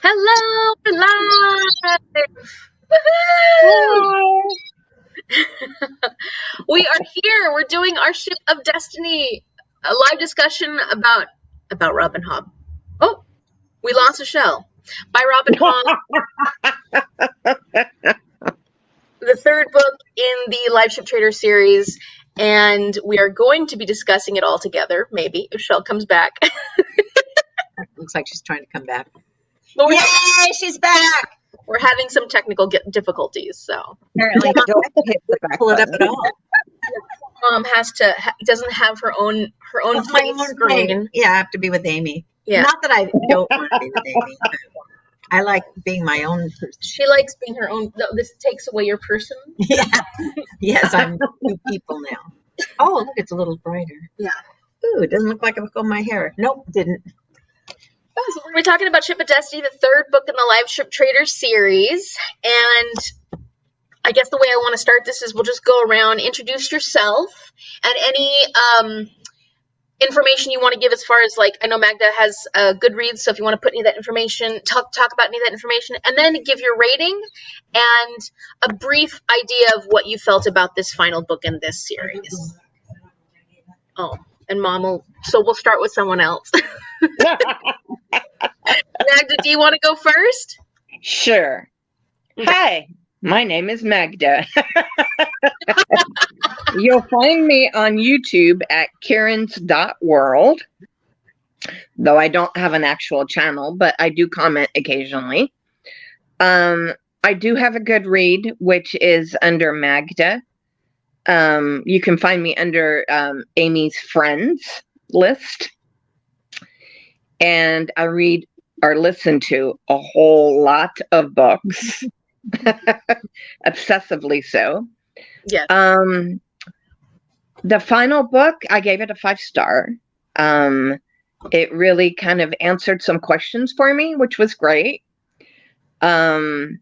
Hello, we're live. Hi. We are here. We're doing our Ship of Destiny, a live discussion about Robin Hobb. Oh, we lost a shell by Robin Hobb, the third book in the Liveship Traders series, and we are going to be discussing it all together. Maybe if Shell comes back. Looks like she's trying to come back. But Yay, she's back! we're having some technical difficulties, so Apparently, don't hit the back pull it up at all. Mom doesn't have her own My own screen. Yeah, I have to be with Amy. Yeah. Not that I don't want to be with Amy. I like being my own person. She likes being her own. This takes away your person. Yeah. Yes, I'm two people now. Oh, look, it's a little brighter. Yeah. Ooh, it doesn't look like I've got my hair. Nope, didn't. So we're going to be talking about Ship of Destiny, the third book in the Liveship Traders series. And I guess the way I want to start this is we'll just go around, introduce yourself, and any information you want to give as far as, like, I know Magda has Goodreads, so if you want to put any of that information, talk about any of that information, and then give your rating and a brief idea of what you felt about this final book in this series. Oh, and Mom will, so we'll start with someone else. Magda, do you want to go first? Sure. Okay. Hi, my name is Magda. You'll find me on YouTube at Karens.world, though I don't have an actual channel, but I do comment occasionally. I do have a good read, which is under Magda. You can find me under Amy's friends list. And I read or listen to a whole lot of books, obsessively so. Yes. The final book, I gave it a 5-star. It really kind of answered some questions for me, which was great. Final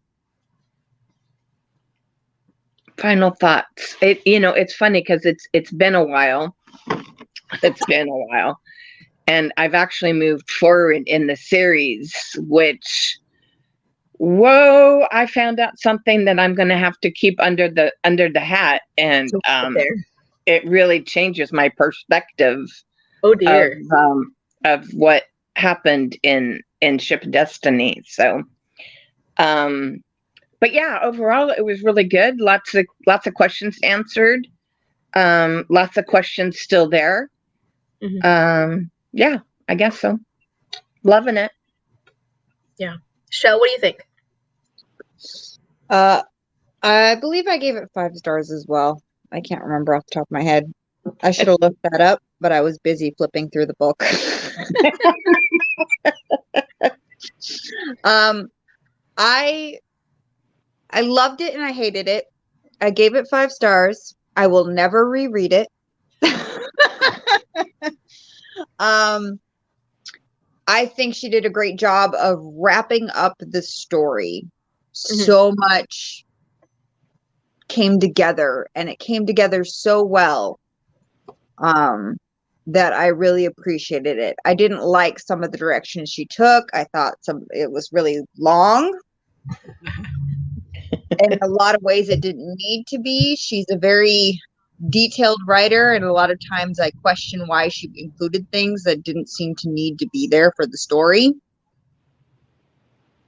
thoughts. It's funny because it's been a while. It's been a while. And I've actually moved forward in the series, which, whoa, I found out something that I'm going to have to keep under the hat. And it really changes my perspective Oh, dear. of what happened in Ship of Destiny. So, but yeah, overall, it was really good. Lots of questions answered. Lots of questions still there. Mm-hmm. Yeah, I guess so. Loving it. Yeah. Shell, what do you think? I believe I gave it 5 stars as well. I can't remember off the top of my head. I should have looked that up, but I was busy flipping through the book. I loved it and I hated it. I gave it 5 stars. I will never reread it. I think she did a great job of wrapping up the story. Mm-hmm. So much came together, and it came together so well that I really appreciated it. I didn't like some of the directions she took. I thought it was really long. In a lot of ways it didn't need to be. She's a very detailed writer, and a lot of times I question why she included things that didn't seem to need to be there for the story.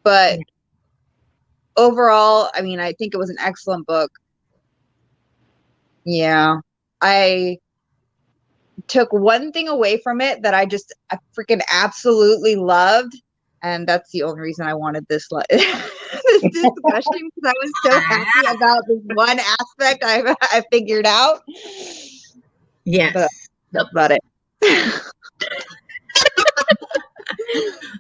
But overall, I mean, I think it was an excellent book. Yeah. I took one thing away from it that I freaking absolutely loved, and that's the only reason I wanted this discussion, because I was so happy about this one aspect I figured out. Yes. But that's about it.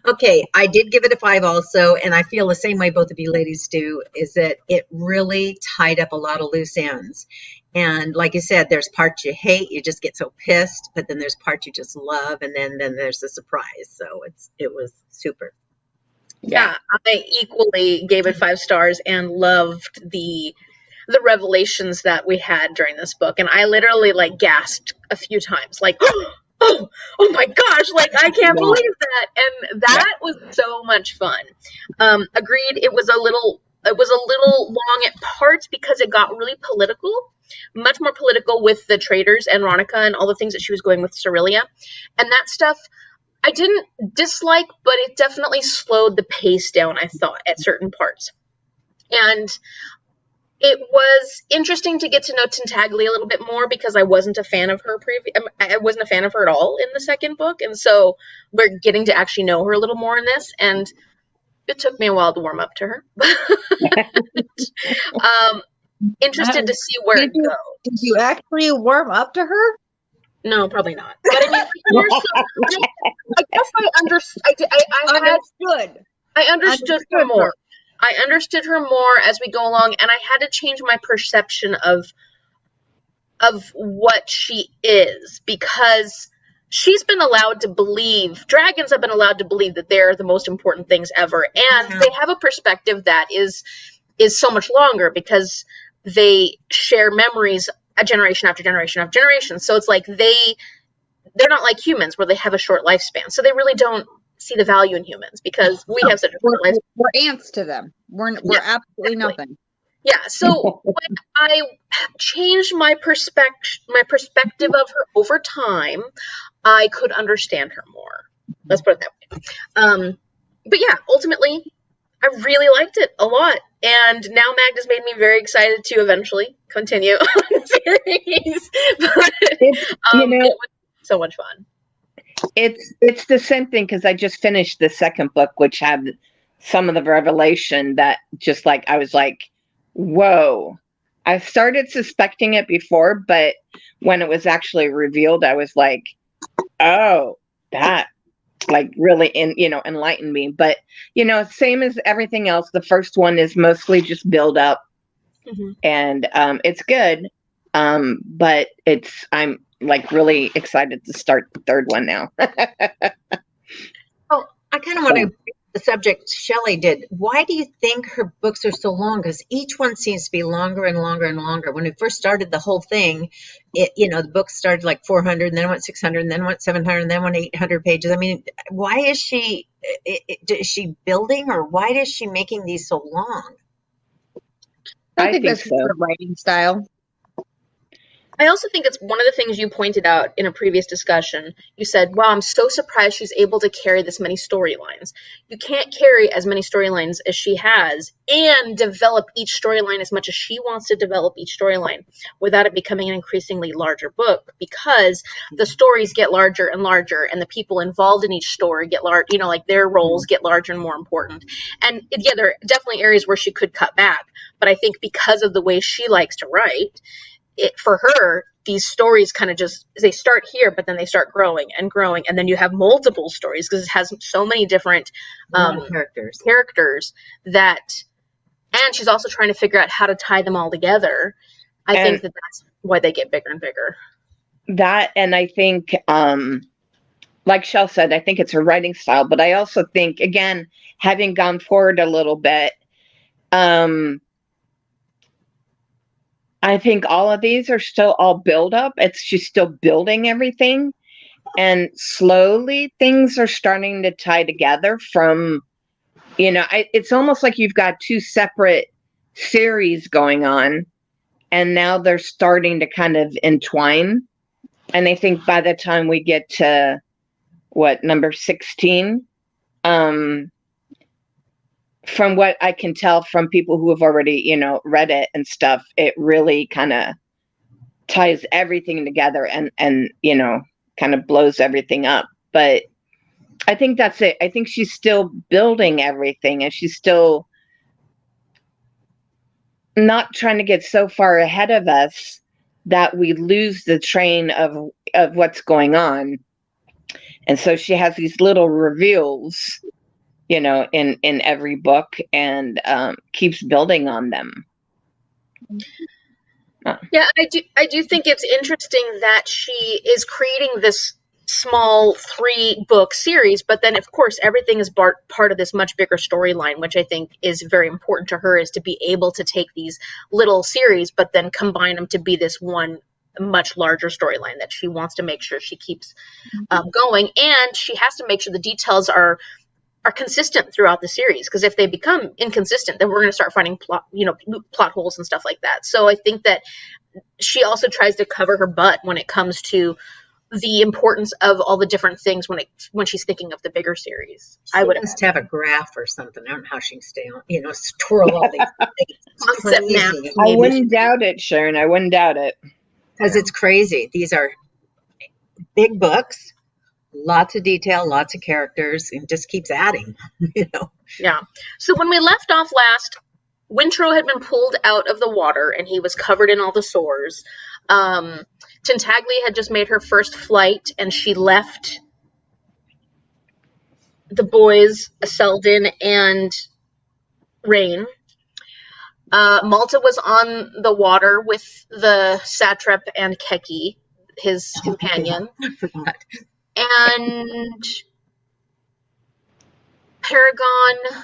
Okay, I did give it a 5 also, and I feel the same way both of you ladies do, is that it really tied up a lot of loose ends. And like you said, there's parts you hate, you just get so pissed, but then there's parts you just love, and then there's the surprise. So it was super. Yeah, I equally gave it 5 stars and loved the revelations that we had during this book. And I literally gasped a few times, oh my gosh, like I can't Yeah. believe that. And that was so much fun. Agreed, it was a little long at parts because it got really political, much more political with the traders and Ronica and all the things that she was going with Cerelia. And that stuff I didn't dislike, but it definitely slowed the pace down, I thought, at certain parts. And it was interesting to get to know Tintaglia a little bit more because I wasn't a fan of her I wasn't a fan of her at all in the second book, and so we're getting to actually know her a little more in this, and it took me a while to warm up to her. Interested to see where it goes. Did you actually warm up to her? No, probably not. But I mean, I guess I understood her more. I understood her more as we go along, and I had to change my perception of what she is, because she's been allowed to believe, dragons have been allowed to believe that they're the most important things ever, and they have a perspective that is so much longer because they share memories a generation after generation after generation. So it's like they're not like humans where they have a short lifespan. So they really don't see the value in humans because we have such a short lifespan. We're ants to them. We're absolutely nothing. Yeah. So when I changed my perspective of her over time, I could understand her more. Let's put it that way. But yeah, ultimately, I really liked it a lot. And now Magda's made me very excited to eventually continue on the series. But, it was so much fun. It's the same thing because I just finished the second book, which had some of the revelation that just like, I was like, whoa. I started suspecting it before, but when it was actually revealed, I was like, oh, that like really enlightened me. But same as everything else, the first one is mostly just build up, and it's good, but I'm like really excited to start the third one now. Oh, I kind of want to the subject Shelley did. Why do you think her books are so long? Because each one seems to be longer and longer and longer. When we first started the whole thing, the book started like 400, and then went 600, and then went 700, and then went 800 pages. I mean, why is she building, or why is she making these so long? I think that's so. Her writing style. I also think it's one of the things you pointed out in a previous discussion. You said, wow, I'm so surprised she's able to carry this many storylines. You can't carry as many storylines as she has and develop each storyline as much as she wants to develop each storyline without it becoming an increasingly larger book, because the stories get larger and larger and the people involved in each story get large, like their roles get larger and more important. And yeah, there are definitely areas where she could cut back, but I think because of the way she likes to write, for her, these stories kind of they start here, but then they start growing, and then you have multiple stories because it has so many different characters that, and she's also trying to figure out how to tie them all together. I think that's why they get bigger and bigger. That, and I think, like Shell said, I think it's her writing style, but I also think, again, having gone forward a little bit, I think all of these are still all build up. She's still building everything, and slowly things are starting to tie together from, it's almost like you've got two separate series going on, and now they're starting to kind of entwine. And I think by the time we get to number 16, from what I can tell from people who have already, read it and stuff, it really kind of ties everything together and kind of blows everything up. But I think that's it. I think she's still building everything, and she's still not trying to get so far ahead of us that we lose the train of what's going on. And so she has these little reveals, in every book, and keeps building on them. Yeah, I do think it's interesting that she is creating this small 3-book series, but then of course everything is part of this much bigger storyline, which I think is very important to her, is to be able to take these little series but then combine them to be this one much larger storyline that she wants to make sure she keeps going, and she has to make sure the details are consistent throughout the series, because if they become inconsistent, then we're going to start finding plot holes and stuff like that. So I think that she also tries to cover her butt when it comes to the importance of all the different things when she's thinking of the bigger series. She must have a graph or something. I don't know how she can stay on, twirl all these Concept things. map. I wouldn't doubt it, Sharon. I wouldn't doubt it. Because it's crazy. These are big books, lots of detail, lots of characters, and just keeps adding, Yeah. So when we left off last, Wintrow had been pulled out of the water and he was covered in all the sores. Tintaglia had just made her first flight and she left the boys, Selden and Rain. Malta was on the water with the satrap and Keki, his companion. I forgot. And Paragon.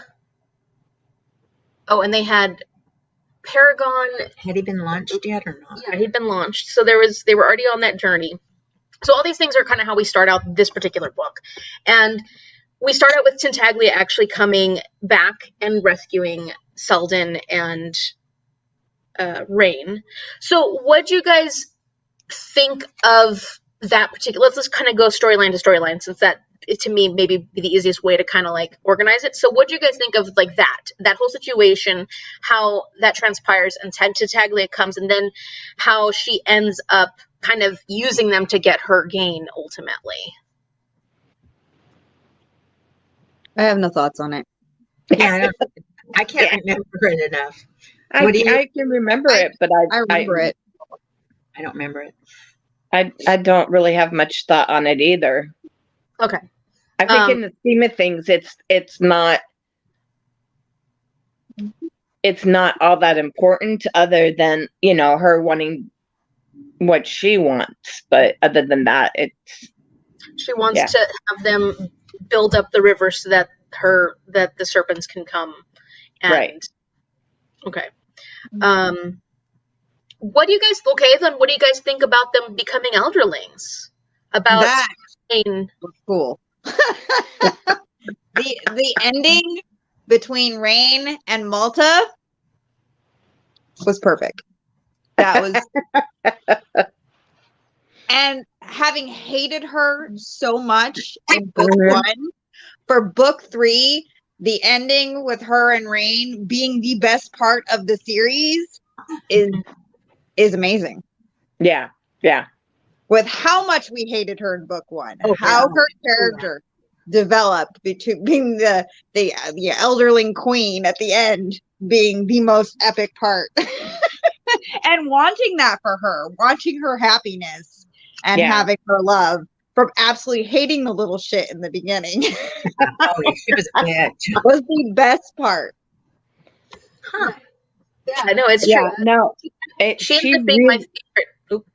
Oh, and they had Paragon. Had he been launched yet or not? Yeah, he'd been launched. So they were already on that journey. So all these things are kind of how we start out this particular book. And we start out with Tintaglia actually coming back and rescuing Selden and Rain. So what do you guys think of that particular, let's just kind of go storyline to storyline, since that to me maybe be the easiest way to kind of like organize it. So what do you guys think of like that whole situation, how that transpires and Tintaglia comes, and then how she ends up kind of using them to get her gain ultimately? I have no thoughts on it. Yeah, I can't remember it enough. I can remember it, but I remember it. I don't remember it. I don't really have much thought on it either. Okay. I think in the scheme of things, it's not all that important, other than her wanting what she wants. But other than that, she wants to have them build up the river so that the serpents can come. And, right. Okay. What do you guys think about them becoming elderlings? About that was cool. the ending between Rain and Malta was perfect. That was and having hated her so much in book one, for book three, the ending with her and Rain being the best part of the series is amazing. Yeah. With how much we hated her in book one, how her character developed between being the elderling queen at the end being the most epic part, and wanting that for her, wanting her happiness and having her love, from absolutely hating the little shit in the beginning. She was a bitch. Was the best part. Huh. Yeah, I know it's true. No, she ended up being my favorite.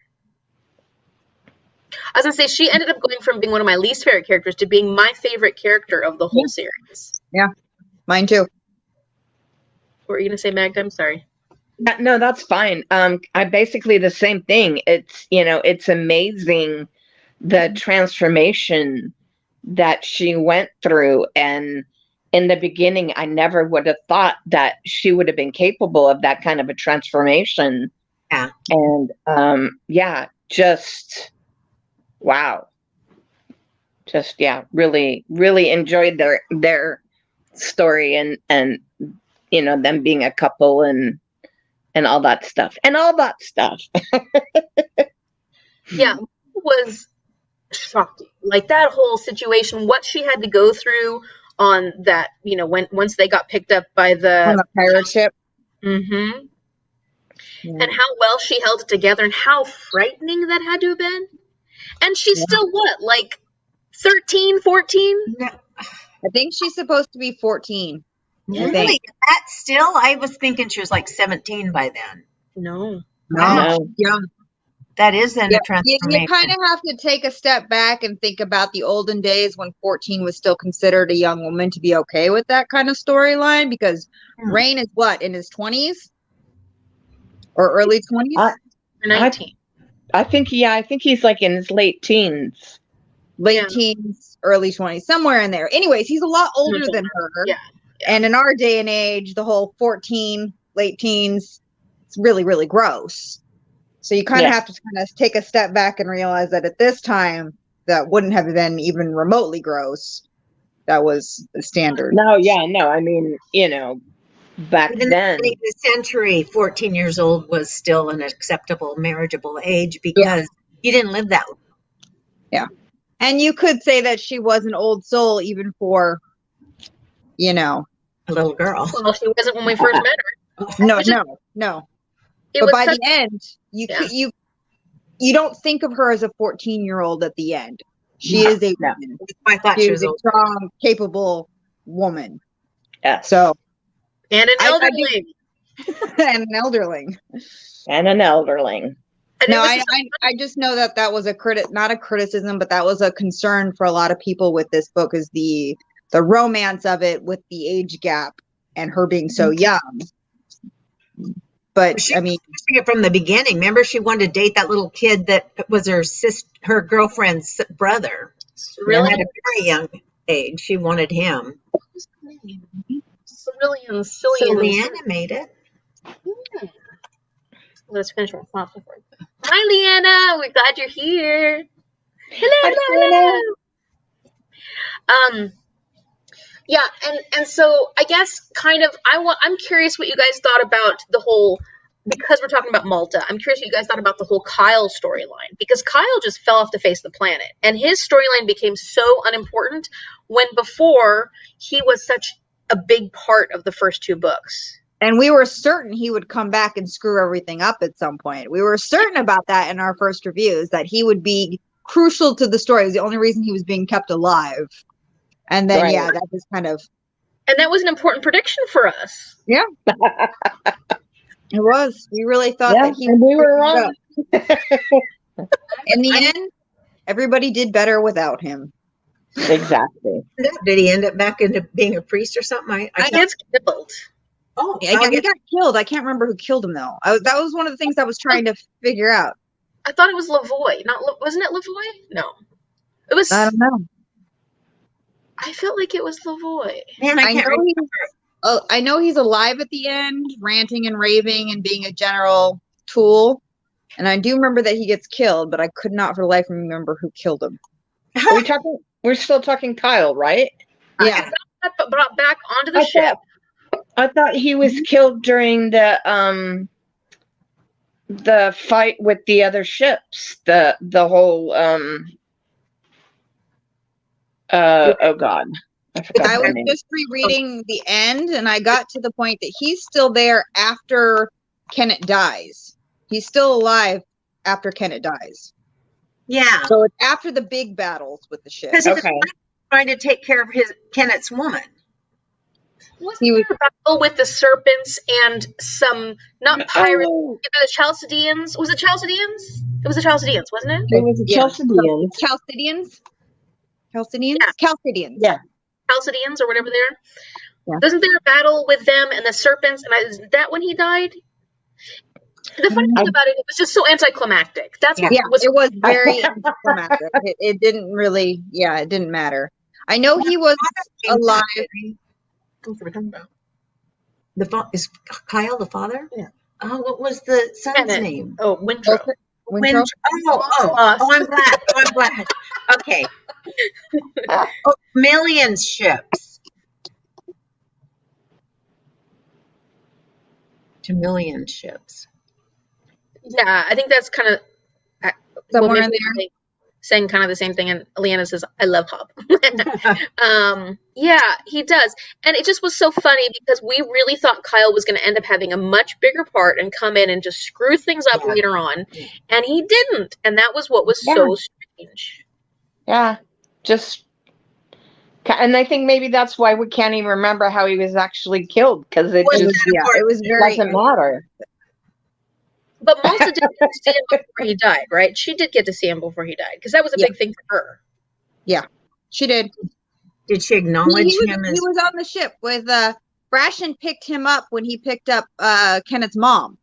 I was gonna say she ended up going from being one of my least favorite characters to being my favorite character of the whole series. Yeah, mine too. What were you gonna say, Magda? I'm sorry. No, that's fine. I basically the same thing. It's amazing the transformation that she went through, and in the beginning, I never would have thought that she would have been capable of that kind of a transformation. Yeah, and just wow. Just really, really enjoyed their story and them being a couple and all that stuff. Yeah, it was shocking. Like that whole situation, what she had to go through on that, once they got picked up by On the pirate ship. Mm-hmm. Yeah. And how well she held it together and how frightening that had to have been. And she's still like 13, 14? No. I think she's supposed to be 14. Really? That still? I was thinking she was like 17 by then. No. Young. That is then a transformation. You kind of have to take a step back and think about the olden days when 14 was still considered a young woman to be okay with that kind of storyline, because Rain is what, in his 20s? Or early 20s? 19. I think he's like in his late teens. Late teens, early 20s, somewhere in there. Anyways, he's a lot older than her. Yeah. And in our day and age, the whole 14, late teens, it's really, really gross. So you kind of have to kind of take a step back and realize that at this time, that wouldn't have been even remotely gross. That was the standard. No, I mean, back Even then. in the century, 14 years old was still an acceptable marriageable age because you didn't live that long. Yeah. And you could say that she was an old soul even for, a little girl. Well, she wasn't when we first met her. No. It But was by such- the end, you don't think of her as a 14-year-old at the end. She is a woman. I thought She she is was a old. strong, capable woman. Yes. So, and an elderling. and an elderling. And an elderling. And No, it was I just know that was not a criticism, but that was a concern for a lot of people with this book, is the romance of it with the age gap and her being so young. But She I mean, pushing it from the beginning. Remember, she wanted to date that little kid that was her girlfriend's brother. really At a very young age, she wanted him. Cerulean, So Cillian. Leanna made it. Let's finish my thoughts before. Hi, Leanna. We're glad you're here. Hello. Yeah, and so I guess kind of I'm curious what you guys thought about the whole, because we're talking about Malta. I'm curious what you guys thought about the whole Kyle storyline, because Kyle just fell off the face of the planet, and his storyline became so unimportant when before he was such a big part of the first two books. and we were certain he would come back and screw everything up at some point. We were certain about that in our first reviews, that he would be crucial to the story. It was the only reason he was being kept alive. And then, that was kind of... And that was an important prediction for us. Yeah. It was. We really thought that he... And we were wrong. In the end, everybody did better without him. Exactly. Did he end up back into being a priest or something? I gets killed. Oh, Yeah, he got killed. I can't remember who killed him, though. That was one of the things I was trying to figure out. I thought it was Lavoie. Wasn't it Lavoie? No. It was... I don't know. I felt like it was Lavoie. Man, I can't remember. I know he's alive at the end, ranting and raving and being a general tool. And I do remember that he gets killed, but I could not for the life of me remember who killed him. We're still talking Kyle, right? Yeah. But brought back onto the ship. I thought he was killed during the fight with the other ships. The whole oh God. I was just rereading the end, and I got to the point that he's still there after Kenneth dies. He's still alive after Kenneth dies. Yeah. So it's after the big battles with the ship. Because he was trying to take care of Kenneth's woman. Wasn't there a battle with the serpents and some, not pirates, either the Chalcidians? Was it Chalcidians? It was the Chalcidians, wasn't it? It was the Chalcidians. Chalcidians? Yeah. Chalcidians. Yeah. Chalcidians or whatever they are. Yeah. Wasn't there a battle with them and the serpents? And is that when he died? The funny thing about it was just so anticlimactic. That's what it was very anticlimactic. It didn't really, it didn't matter. I know he was alive. What we're talking about. Is Kyle the father? Yeah. Oh, what was the son's name? Oh, Winthrop. Oh, I'm glad. Okay. Millions ships. To million ships. Yeah, I think that's kind of somewhere in there. Saying kind of the same thing, and Leanna says, "I love Hobb." Yeah, he does, and it just was so funny because we really thought Kyle was going to end up having a much bigger part and come in and just screw things up later on, and he didn't, and that was what was so strange. Yeah, and I think maybe that's why we can't even remember how he was actually killed, because it doesn't matter. But Malta did get to see him before he died, right? She did get to see him before he died, because that was a big thing for her. Yeah, she did. Did she acknowledge him? He was on the ship with Brashen picked him up when he picked up Kenneth's mom.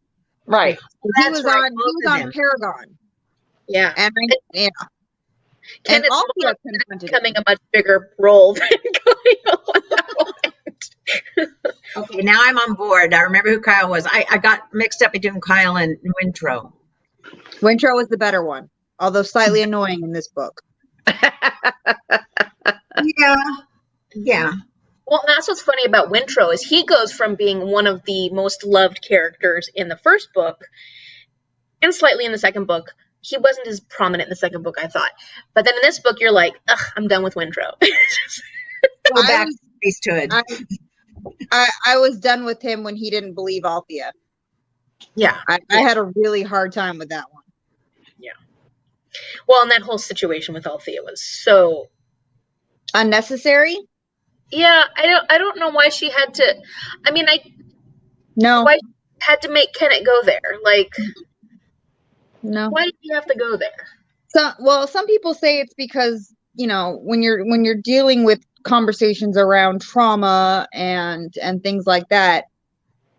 Right. He was on Paragon. Yeah. And yeah. Kenneth's Althea mom confronted becoming him. a much bigger role than Kyle at that point. Okay, now I'm on board. I remember who Kyle was. I got mixed up between Kyle and Winthrop. Winthrop was the better one, although slightly annoying in this book. Yeah. Yeah. Well, that's what's funny about Winthrop is he goes from being one of the most loved characters in the first book and slightly in the second book. He wasn't as prominent in the second book, I thought. But then in this book, you're like, ugh, I'm done with Winthrop. Go back to priesthood. I was done with him when he didn't believe Althea. Yeah. I had a really hard time with that one. Yeah. Well, and that whole situation with Althea was so Unnecessary? Yeah, I don't know why she had to. I mean, No. why she had to make Kenneth go there? Like, No. why did you have to go there? Some people say it's because, you know, when you're dealing with conversations around trauma and things like that,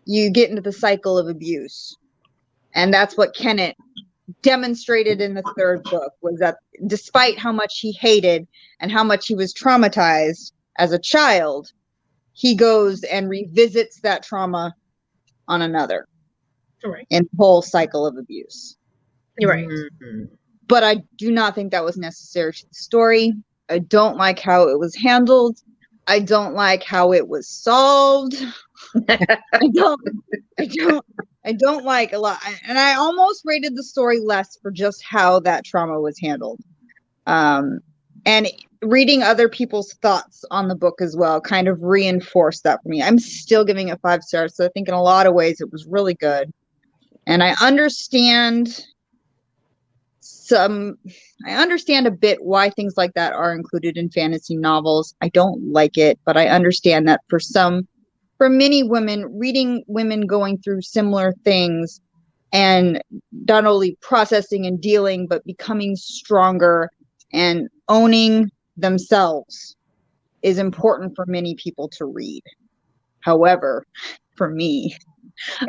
you get into the cycle of abuse. And that's what Kenneth demonstrated in the third book, was that despite how much he hated and how much he was traumatized as a child, he goes and revisits that trauma on another. Right. In the whole cycle of abuse. You're right. Mm-hmm. But I do not think that was necessary to the story. I don't like how it was handled. I don't like how it was solved. I don't like a lot. And I almost rated the story less for just how that trauma was handled. And reading other people's thoughts on the book as well kind of reinforced that for me. I'm still giving it 5 stars. So I think in a lot of ways it was really good. And I understand a bit why things like that are included in fantasy novels. I don't like it, but I understand that for many women, reading women going through similar things and not only processing and dealing, but becoming stronger and owning themselves is important for many people to read. However, for me,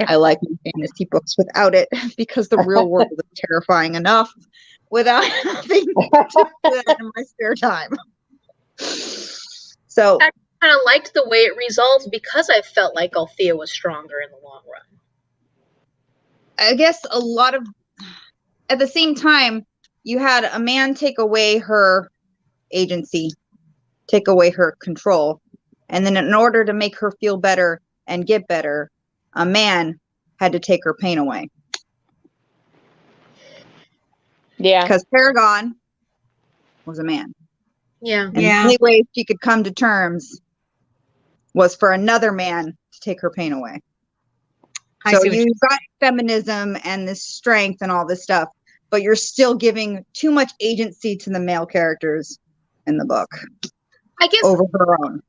I like fantasy books without it because the real world is terrifying enough without having to do that in my spare time. So I kind of liked the way it resolved because I felt like Althea was stronger in the long run. I guess at the same time, you had a man take away her agency, take away her control, and then in order to make her feel better and get better, a man had to take her pain away. Yeah. Because Paragon was a man. Yeah. And the only way she could come to terms was for another man to take her pain away. So you've got feminism and this strength and all this stuff, but you're still giving too much agency to the male characters in the book. I guess over her own.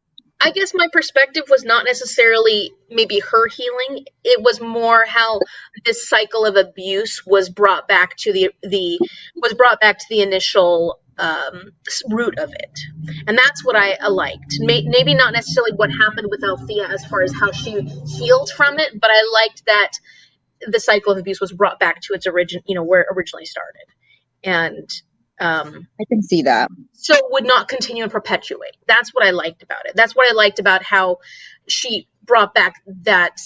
I guess my perspective was not necessarily maybe her healing. It was more how this cycle of abuse was brought back to the initial root of it, and that's what I liked. Maybe not necessarily what happened with Althea as far as how she healed from it, but I liked that the cycle of abuse was brought back to its origin, where it originally started, and I can see that. So it would not continue and perpetuate. That's what I liked about it. That's what I liked about how she brought back that,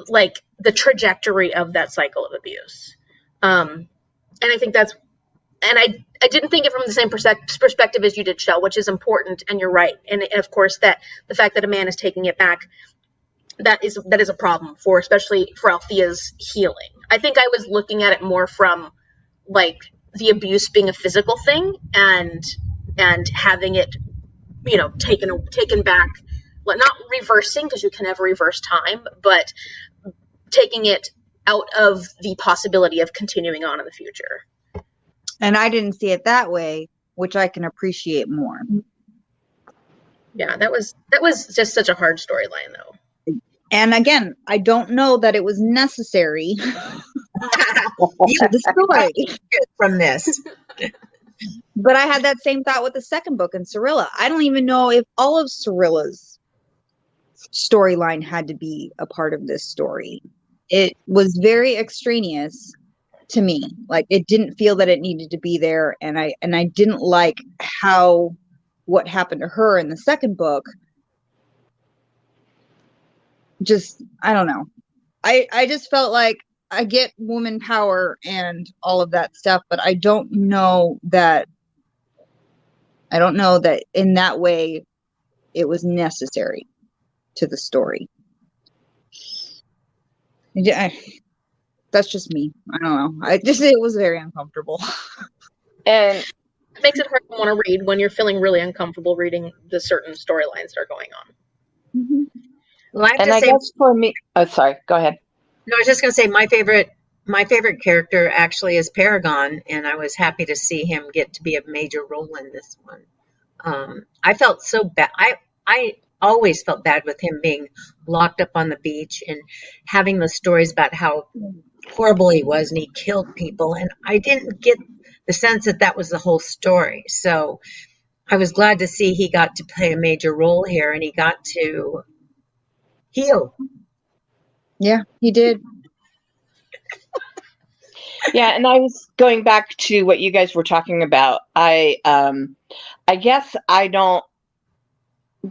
like, the trajectory of that cycle of abuse. And I think that's, and I didn't think it from the same perspective as you did, Shell, which is important, and you're right. And of course, that the fact that a man is taking it back, that is a problem especially for Althea's healing. I think I was looking at it more from, like, the abuse being a physical thing and having it, taken back, not reversing, because you can never reverse time, but taking it out of the possibility of continuing on in the future. And I didn't see it that way, which I can appreciate more. Yeah, that was just such a hard storyline, though. And again, I don't know that it was necessary to the story from this. But I had that same thought with the second book in Cirilla. I don't even know if all of Cirilla's storyline had to be a part of this story. It was very extraneous, to me. Like, it didn't feel that it needed to be there, and I didn't like how what happened to her in the second book. Just, I don't know. I just felt like I get woman power and all of that stuff, but I don't know that in that way it was necessary to the story. That's just me. I don't know. It was very uncomfortable. And It makes it hard to want to read when you're feeling really uncomfortable reading the certain storylines that are going on. Mm-hmm. Well, I have and to I say, guess for me, oh, sorry, go ahead. no, I was just going to say my favorite character actually is Paragon, and I was happy to see him get to be a major role in this one. I felt so bad. I always felt bad with him being locked up on the beach and having the stories about how horrible he was and he killed people, and I didn't get the sense that that was the whole story. So I was glad to see he got to play a major role here and he got to heal. Yeah, he did. Yeah, and I was going back to what you guys were talking about. I guess I don't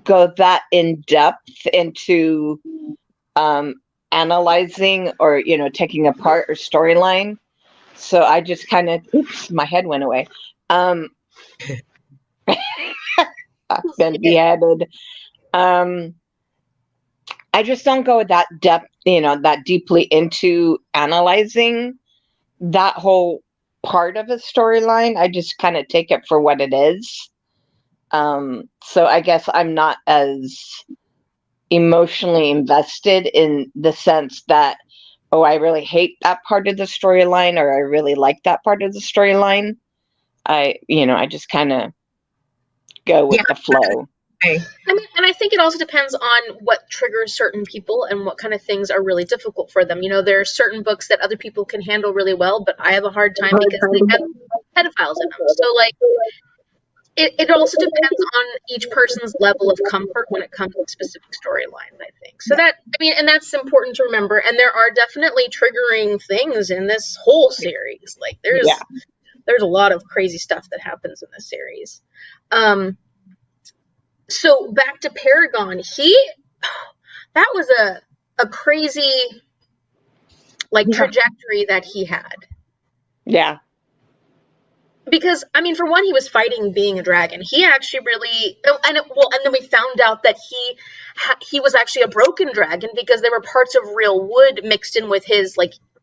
go that in depth into analyzing or taking apart or storyline. So I just kind of, oops, my head went away. I've been beheaded. I just don't go that depth, that deeply into analyzing that whole part of a storyline. I just kind of take it for what it is. So I guess I'm not as emotionally invested in the sense that, oh, I really hate that part of the storyline or I really like that part of the storyline. I just kind of go with the flow. I mean, and I think it also depends on what triggers certain people and what kind of things are really difficult for them. There are certain books that other people can handle really well, but I have a hard time because they have pedophiles in them. So, like, it also depends on each person's level of comfort when it comes to specific storylines, I think. So and that's important to remember. And there are definitely triggering things in this whole series. Like, there's a lot of crazy stuff that happens in this series. So back to Paragon, that was a crazy trajectory that he had. Yeah. Because, I mean, for one, he was fighting being a dragon. He actually really, and then we found out that he was actually a broken dragon because there were parts of real wood mixed in with his,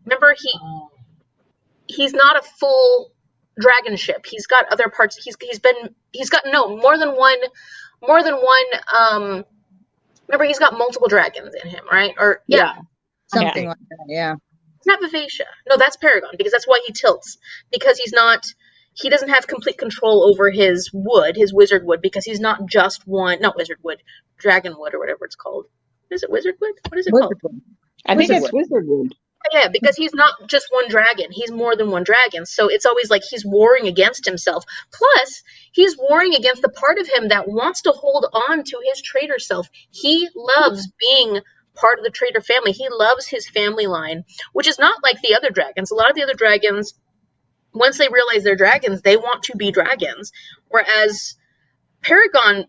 remember, he's not a full dragon ship. He's got other parts. He's got more than one, remember, he's got multiple dragons in him, right? Or, yeah. Something like that, yeah. It's not Vivacia. No, that's Paragon, because that's why he tilts. Because he doesn't have complete control over his wizard wood, because he's not just not wizard wood, dragon wood, or whatever it's called. Is it wizard wood? What is it called? I think it's wizard wood. Yeah, because he's not just one dragon. He's more than one dragon. So it's always like he's warring against himself. Plus, he's warring against the part of him that wants to hold on to his trader self. He loves being part of the trader family. He loves his family line, which is not like the other dragons. A lot of the other dragons, once they realize they're dragons, they want to be dragons. Whereas Paragon,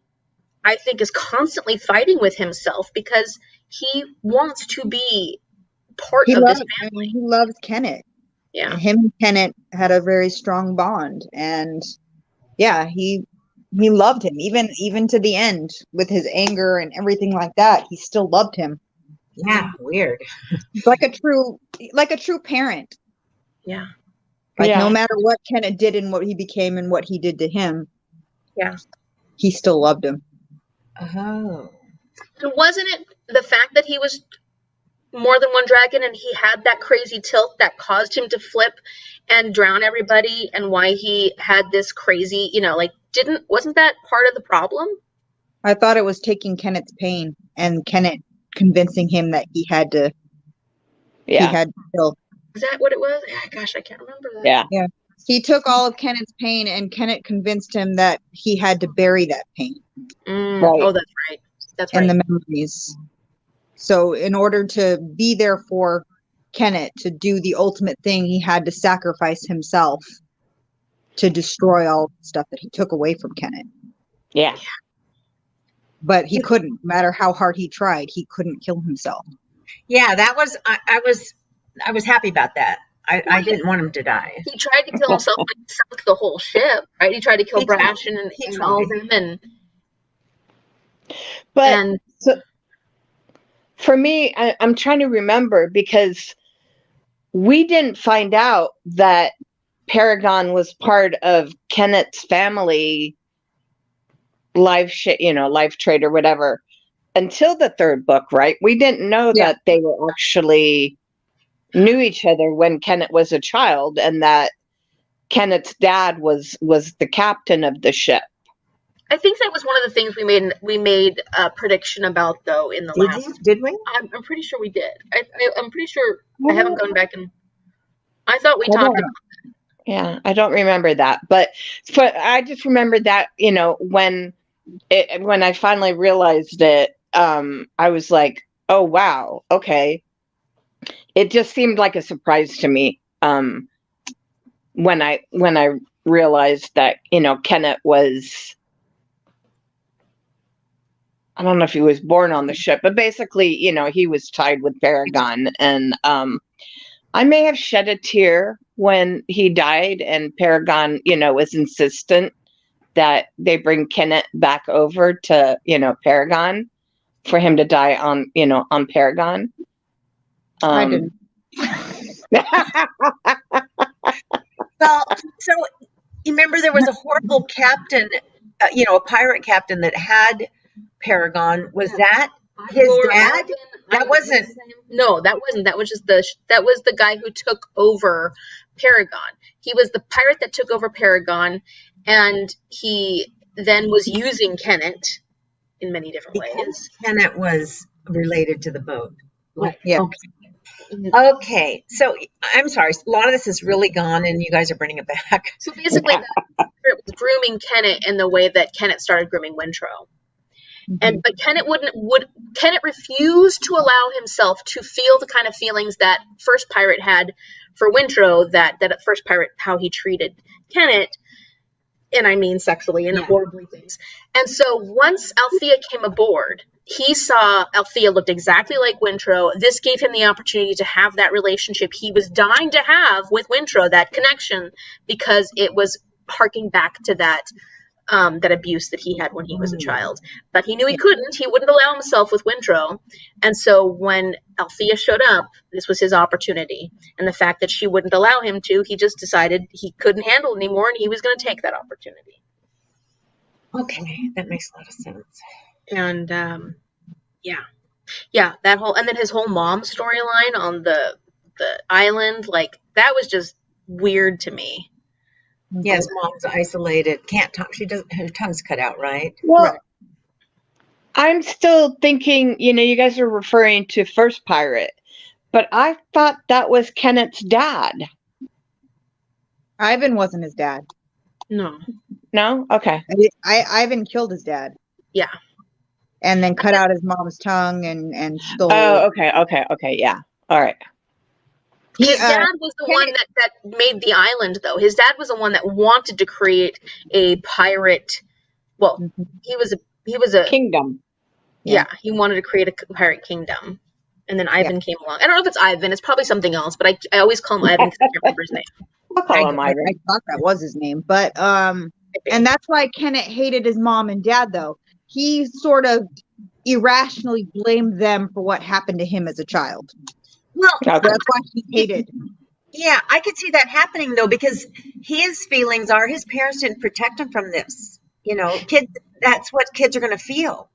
I think, is constantly fighting with himself because he wants to be part of this family. He loves Kenneth. Yeah. Him and Kenneth had a very strong bond. And yeah, he loved him even to the end with his anger and everything like that. He still loved him. Yeah, weird. Like a true parent. Yeah. No matter what Kenneth did and what he became and what he did to him. Yeah. He still loved him. Oh. And wasn't it the fact that he was more than one dragon and he had that crazy tilt that caused him to flip and drown everybody, and why he had this crazy, wasn't that part of the problem? I thought it was taking Kenneth's pain and Kenneth convincing him that he had to kill. Is that what it was? Gosh, I can't remember that. Yeah. He took all of Kenneth's pain and Kenneth convinced him that he had to bury that pain. Right. Oh, that's right. That's right. And the memories. So in order to be there for Kenneth to do the ultimate thing. He had to sacrifice himself to destroy all the stuff that he took away from Kenneth. Yeah. But he couldn't, no matter how hard he tried, he couldn't kill himself. Yeah, that was I was happy about that. I didn't want him to die. He tried to kill himself, but he sunk the whole ship, right? He tried to kill He tried. Brash and all of them, But and so, for me, I'm trying to remember because we didn't find out that Paragon was part of Kenneth's family live trade or whatever until the third book, right? We didn't know Yeah. that they were actually knew each other when Kenneth was a child, and that Kenneth's dad was the captain of the ship. I think that was one of the things we made a prediction about, though, in the last. Did we? I'm pretty sure we did. I'm pretty sure. I haven't gone back and. I thought we talked about. Yeah, I don't remember that, but I just remember that when I finally realized it, I was like, oh wow, okay. It just seemed like a surprise to me when I realized that Kenneth was. I don't know if he was born on the ship, but basically, he was tied with Paragon. And I may have shed a tear when he died, and Paragon, was insistent that they bring Kenneth back over to, Paragon for him to die on Paragon. I didn't. Well, so you remember there was a horrible captain, a pirate captain that had Paragon. Was that his dad? That wasn't. No, that wasn't. That was just that was the guy who took over Paragon. He was the pirate that took over Paragon, and he then was using Kenneth in many different ways. Kenneth was related to the boat. Yeah. Okay. So I'm sorry. A lot of this is really gone, and you guys are bringing it back. So basically, that pirate was grooming Kenneth in the way that Kenneth started grooming Wintro. But Kenneth refused to allow himself to feel the kind of feelings that first pirate had for Wintro, that first pirate, how he treated Kenneth, and I mean sexually and horribly things. And so once Althea came aboard, he saw Althea looked exactly like Wintro. This gave him the opportunity to have that relationship he was dying to have with Wintro, that connection, because it was harking back to that abuse that he had when he was a child. But he knew he couldn't. He wouldn't allow himself with Wintro. And so when Althea showed up, this was his opportunity. And the fact that she wouldn't allow him to, he just decided he couldn't handle it anymore, and he was going to take that opportunity. Okay, that makes a lot of sense. And that whole, and then his whole mom storyline on the island, like, that was just weird to me. Yes, mom's isolated. Can't talk. She doesn't. Her tongue's cut out, right? Well, Right. I'm still thinking, you guys are referring to First Pirate, but I thought that was Kenneth's dad. Ivan wasn't his dad. No. No? Okay. Ivan killed his dad. Yeah. And then cut out his mom's tongue and stole. Oh, okay. Yeah. All right. His dad was the one that made the island, though. His dad was the one that wanted to create a pirate. Well, he was a Kingdom. Yeah, he wanted to create a pirate kingdom, and then Ivan came along. I don't know if it's Ivan; it's probably something else. But I always call him Ivan because I can't remember his name. I'll call him Ivan. I thought that was his name, but and that's why Kenneth hated his mom and dad. Though he sort of irrationally blamed them for what happened to him as a child. Well, that's why he hated. Yeah, I could see that happening though, because his feelings are his parents didn't protect him from this. Kids. That's what kids are going to feel.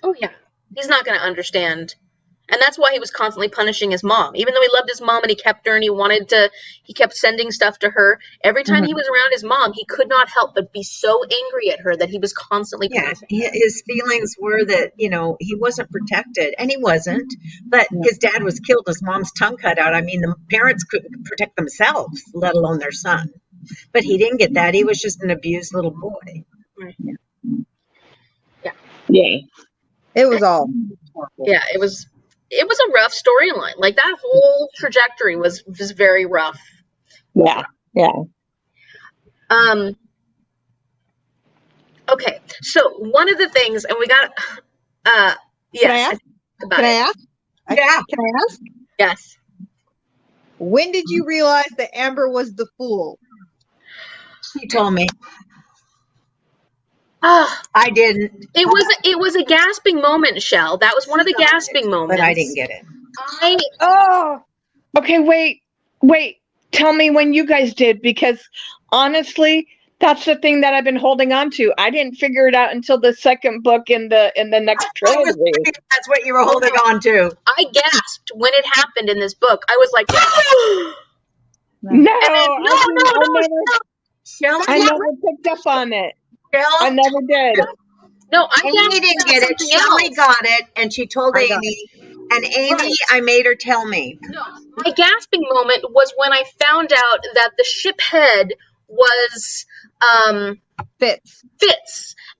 Oh yeah, he's not going to understand, and that's why he was constantly punishing his mom. Even though he loved his mom and he kept her and he kept sending stuff to her. Every time he was around his mom, he could not help but be so angry at her that he was constantly punishing her. His feelings were that he wasn't protected, and he wasn't. But his dad was killed, his mom's tongue cut out. I mean, the parents couldn't protect themselves, let alone their son. But he didn't get that. He was just an abused little boy. Right. Yeah. It was all horrible. Yeah, it was it was a rough storyline. Like that whole trajectory was very rough. Yeah. Yeah. Okay, so one of the things, and we got, yes. Can I ask? Yeah. Can I ask? Yes. When did you realize that Amber was the fool? She told me. Ah, I didn't. it was a gasping moment, Shell. That was one of the gasping moments. But I didn't get it. Okay, wait. Tell me when you guys did, because honestly, that's the thing that I've been holding on to. I didn't figure it out until the second book in the next trilogy. That's what you were holding on to. I gasped when it happened in this book. I was like, No, I Shelley, never picked up on it. Shell, I never did. no, I Amy gasped didn't at get it. something Shelley else. got it, and she told I got Amy. And Amy, Right. I made her tell me. No, my gasping moment was when I found out that the ship head was Fitz.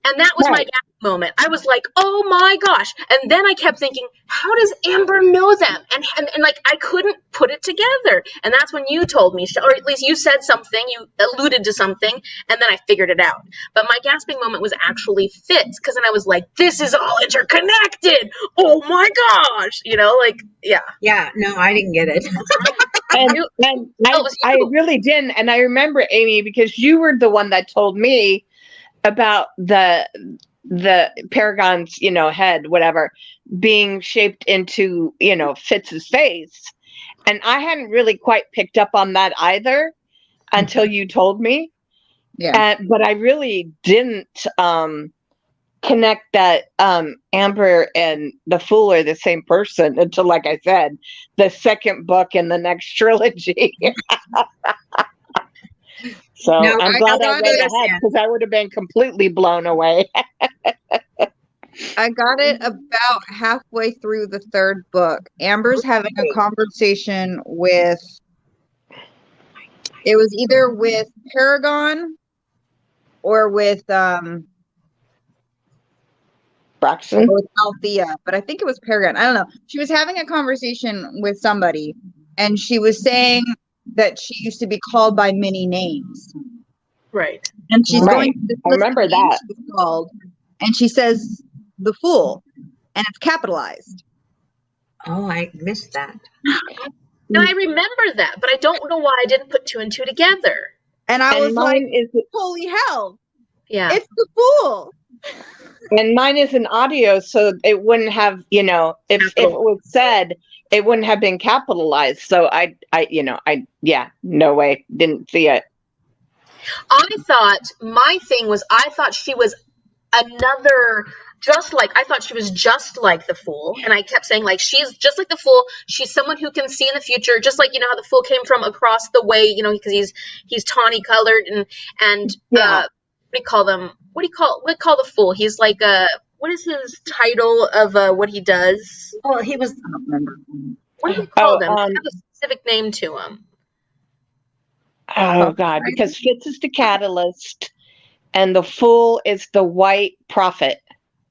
And that was my gasping moment. I was like, oh my gosh. And then I kept thinking, how does Amber know them? And like, I couldn't put it together. And that's when you told me, or at least you said something, you alluded to something, and then I figured it out. But my gasping moment was actually Fitz, because then I was like, this is all interconnected. Oh my gosh. You know, like, yeah. Yeah, no, I didn't get it. And I really didn't. And I remember, Amy, because you were the one that told me about the Paragon's, head, whatever, being shaped into, Fitz's face. And I hadn't really quite picked up on that either until you told me. Yeah. But I really didn't connect that Amber and the Fool are the same person until, like I said, the second book in the next trilogy. So No, I'm glad I read it. ahead, because I would have been completely blown away. I got it about halfway through the third book. Amber's having a conversation with, it was either with Paragon or with Braxton? with Althea, but I think it was Paragon. I don't know. She was having a conversation with somebody, and she was saying that she used to be called by many names. Right. And she's going to this I remember that. she was called, and she says the Fool, and it's capitalized. Oh, I missed that. And I remember that, but I don't know why I didn't put two and two together. And I was like, is, holy hell. Yeah. It's the Fool. And mine is an audio, so it wouldn't have, if it was said, it wouldn't have been capitalized. So no way, didn't see it. My thing was, I thought she was another, I thought she was just like the Fool. And I kept saying, like, she's just like the Fool. She's someone who can see in the future, just like, how the Fool came from across the way, because he's tawny colored and Yeah. what do you call them? What do you call the Fool? He's like what is his title of what he does? Oh, he was. I don't remember. What do you call them? They have a specific name to him. Oh God, because Fitz is the catalyst, and the Fool is the White Prophet.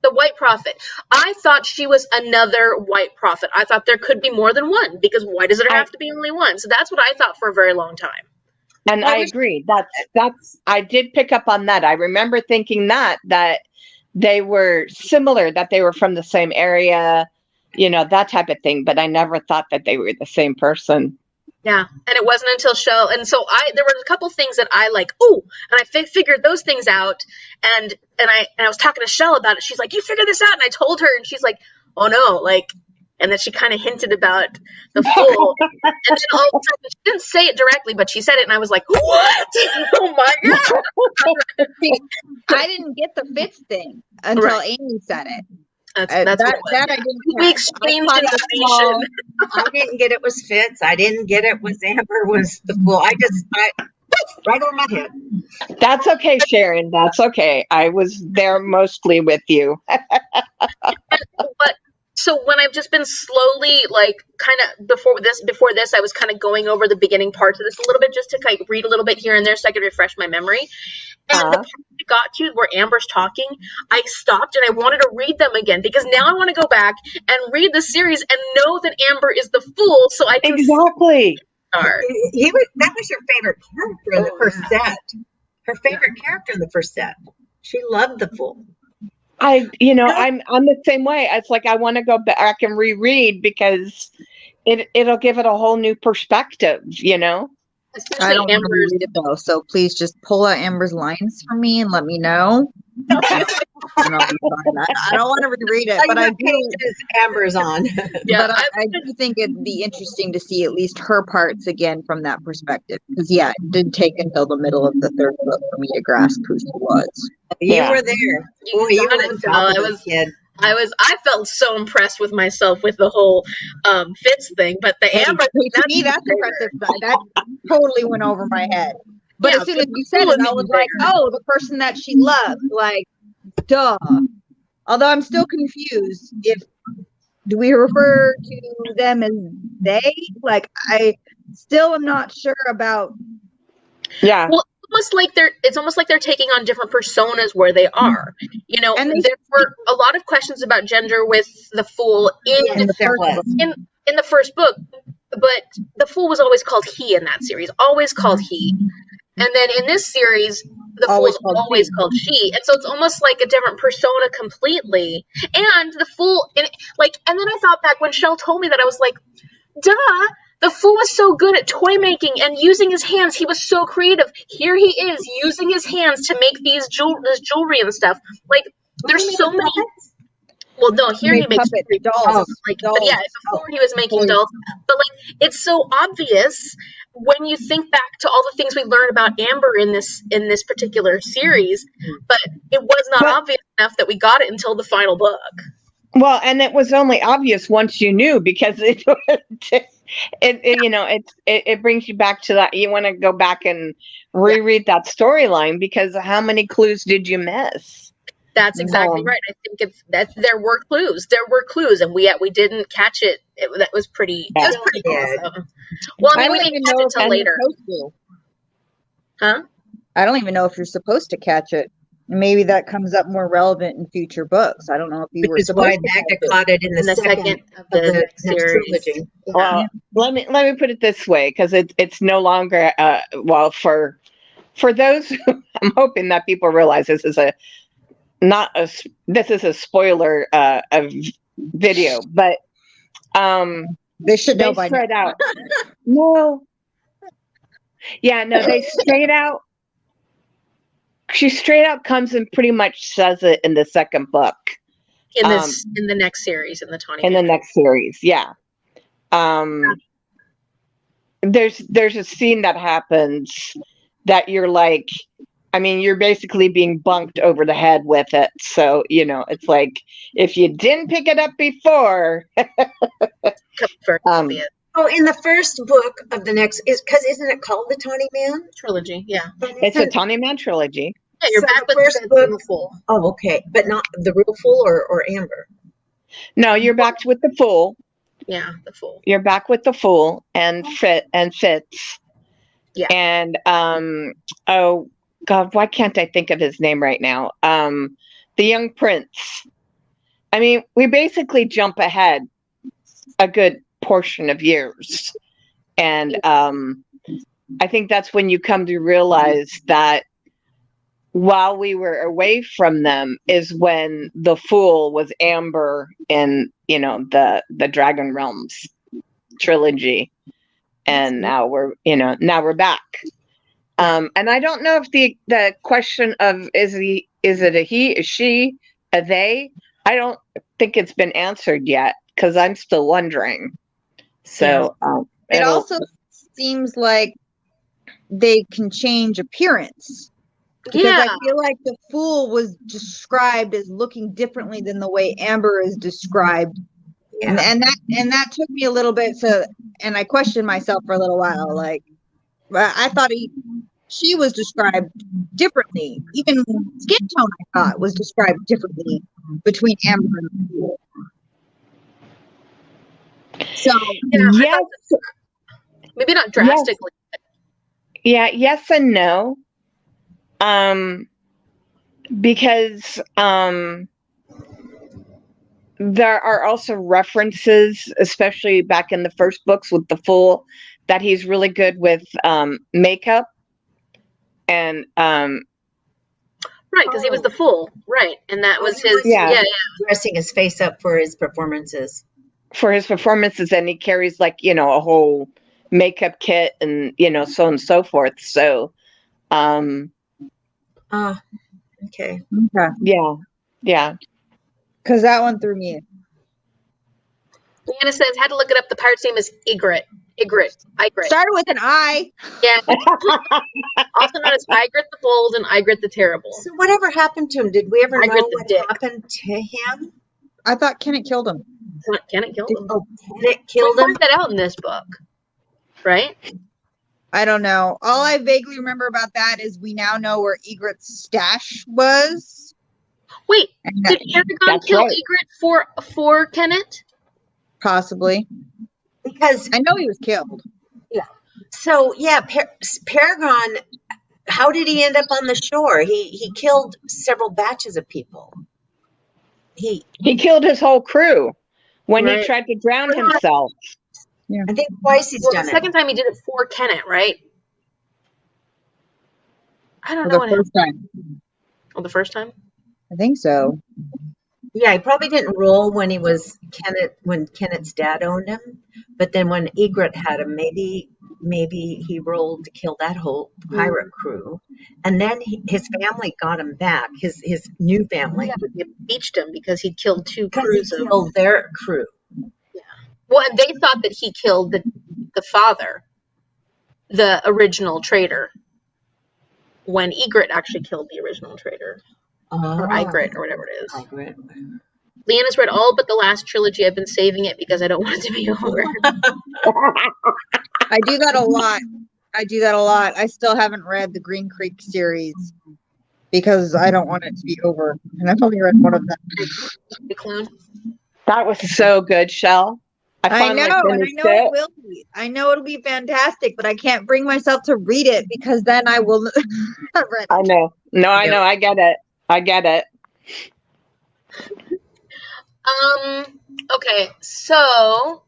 The White Prophet. I thought she was another White Prophet. I thought there could be more than one, because why does there have to be only one? So that's what I thought for a very long time. And I agree. That's I did pick up on that. I remember thinking that they were similar, that they were from the same area, that type of thing. But I never thought that they were the same person. Yeah, and it wasn't until Shell, and so there were a couple things that I like, and I figured those things out, and I was talking to Shell about it. She's like, you figured this out, and I told her, and she's like, oh no, like, and then she kind of hinted about the Fool, and then all of a sudden, she didn't say it directly, but she said it, and I was like, what? Oh my god! See, I didn't get the Fitz thing until Amy said it. That's what it was. That I didn't We catch. exchanged I information. I didn't get it was Fitz. I didn't get it was Amber was the Fool. I right over my head. That's okay, Sharon. That's okay. I was there mostly with you. What so when I've just been slowly, like, kind of before this, I was kind of going over the beginning parts of this a little bit, just to kind of read a little bit here and there so I could refresh my memory. And the part I got to where Amber's talking, I stopped and I wanted to read them again, because now I want to go back and read the series and know that Amber is the fool, so I can Exactly. start. That was your favorite character in the first set. Her favorite character in the first set. She loved the fool. I'm the same way. It's like I want to go back and reread because it'll give it a whole new perspective, you know. Especially I don't want to Amber's. read it though, so please just pull out Amber's lines for me and let me know. And I'll be fine. I don't want to reread it, but I do. Pages Amber's on. Yeah, But I do think it'd be interesting to see at least her parts again from that perspective. Because it did take until the middle of the third book for me to grasp who she was. You were there. Boy, you were on top of it, kid. I felt so impressed with myself with the whole Fitz thing, but the Amber thing, To me, that's impressive. That totally went over my head. But Yeah, as soon as you said it, I was like, oh, the person that she loved. Like, duh. Although I'm still confused. Do we refer to them as they? Like, I still am not sure about. Yeah. Well, it's almost like they're taking on different personas where they are. You know, And there were a lot of questions about gender with the fool in the first book, but the fool was always called he in that series, always called he. And then in this series, the fool is always called she. And so it's almost like a different persona completely. And the fool, and then I thought back when Shell told me that, I was like, duh, the fool was so good at toy making and using his hands. He was so creative. Here he is using his hands to make this jewelry and stuff. Like, there's so many. Well, no, here he makes dolls. But yeah, before he was making dolls. But it's so obvious when you think back to all the things we learned about Amber in this particular series, but it was not obvious enough that we got it until the final book. Well, and it was only obvious once you knew, because it brings you back to that. You want to go back and reread that storyline, because how many clues did you miss? That's exactly right. I think there were clues. There were clues, and we didn't catch it. That was pretty. It was pretty awesome. Well, I mean, we didn't catch it till later. Huh? I don't even know if you're supposed to catch it. Maybe that comes up more relevant in future books. I don't know if you were supposed to. Magda caught it in the second of the series. Trilogy. Well, let me put it this way, because it's no longer for those who, I'm hoping that people realize this is this is a spoiler of video, but they should know by now. No. Yeah, no, they straight out. She straight out comes and pretty much says it in the second book. In the next series, in the Tawny. In the next series, yeah. There's a scene that happens that you're like, I mean, you're basically being bunked over the head with it. So, it's like, if you didn't pick it up before. In the first book of the next, isn't it called the Tawny Man trilogy? Yeah. It's a Tawny Man trilogy. Yeah, you're back with the first book. Fool. Oh, okay. But not the real fool or Amber? No, you're back with the fool. Yeah, the fool. You're back with the fool and Fitz. Yeah. And, oh, God, why can't I think of his name right now? The young prince. I mean, we basically jump ahead a good portion of years. And I think that's when you come to realize that while we were away from them is when the fool was Amber in, the Dragon Realms trilogy. And now we're back. And I don't know if the question of is it a he, is she, a they? I don't think it's been answered yet, because I'm still wondering. So it also seems like they can change appearance. Because I feel like the fool was described as looking differently than the way Amber is described. Yeah. And that took me a little bit and I questioned myself for a little while. Like, I thought she was described differently. Even skin tone, I thought, was described differently between Amber and the fool. So Yeah, I Yes, thought maybe not yes, drastically. yeah, yes and no. Because there are also references, especially back in the first books with the Fool, that he's really good with makeup and Right, because he was the fool. Right, and that was his. yeah, Yeah, Dressing his face up for his performances. for his performances, and he carries like a whole makeup kit and so on and so forth. So Oh, okay. yeah. because that one threw me. Leanna says had to look it up. The pirate's name is Ygritte. Ygritte. Started with an I. Yeah, also known as Ygritte the Bold and Ygritte the Terrible. So whatever happened to him? Did we ever Ygritte know the what Dick. happened to him? I thought Kenneth killed him. Kenneth killed him. Oh, Kenneth killed We him? find that out in this book, right? I don't know. All I vaguely remember about that is we now know where Egret's stash was. Wait, And did Paragon That's kill right. Ygritte for Kenneth? possibly. Because, I know he was killed. so yeah, Paragon, how did he end up on the shore? He killed several batches of people. He He killed his whole crew when Right. he tried to drown himself. I think twice he's Well, done the it. second time he did it for Kenneth, right? I don't For know the what happened. first time. Oh, the first time? I think so. Yeah, he probably didn't roll when when Kenneth's dad owned him, but then when Ygritte had him, maybe he rolled to kill that whole pirate crew, and then his family got him back. His new family, Yeah, but they beached him because he killed two because crews he of. killed their crew. Well, and they thought that he killed the father, the original traitor, when Ygritte actually killed the original traitor, or Ygritte, or whatever it is. Ygritte. Leanna's read all but the last trilogy. I've been saving it because I don't want it to be over. I do that a lot. I still haven't read the Green Creek series because I don't want it to be over. And I've only read one of them. The clone. That was so good, Shell. I finally know, and I finished know it will be. I know it'll be fantastic, but I can't bring myself to read it because then I will have read it. I know. No, I know. I get it. Okay, so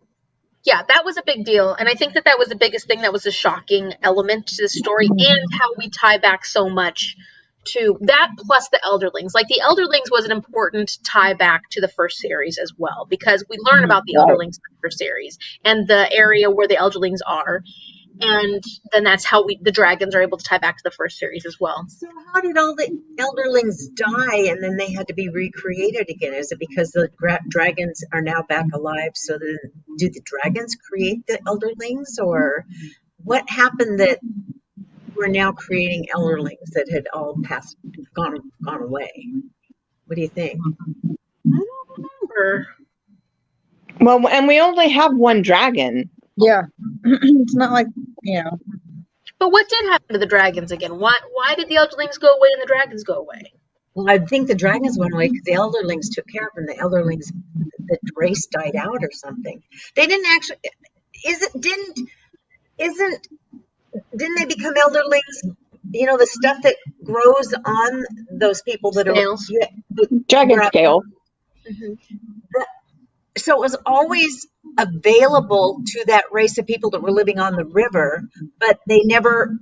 yeah, that was a big deal, and I think that was the biggest thing that was a shocking element to the story, and how we tie back so much to that, plus the Elderlings. Like, the Elderlings was an important tie back to the first series as well, because we learn about the Elderlings in the first series and the area where the Elderlings are, and then that's how the dragons are able to tie back to the first series as well. So how did all the Elderlings die and then they had to be recreated again? Is it because the dragons are now back alive? So then, do the dragons create the Elderlings, or what happened that we're now creating Elderlings that had all gone away? What do you think? I don't remember. Well, and we only have one dragon. Yeah. It's not like, But what did happen to the dragons again? Why did the Elderlings go away and the dragons go away? Well, I think the dragons went away because the Elderlings took care of them. The Elderlings, the race died out or something. They didn't actually. Didn't they become Elderlings? You know, the stuff that grows on those people that Snails. Dragon scale. Mm-hmm. So it was always available to that race of people that were living on the river, but they never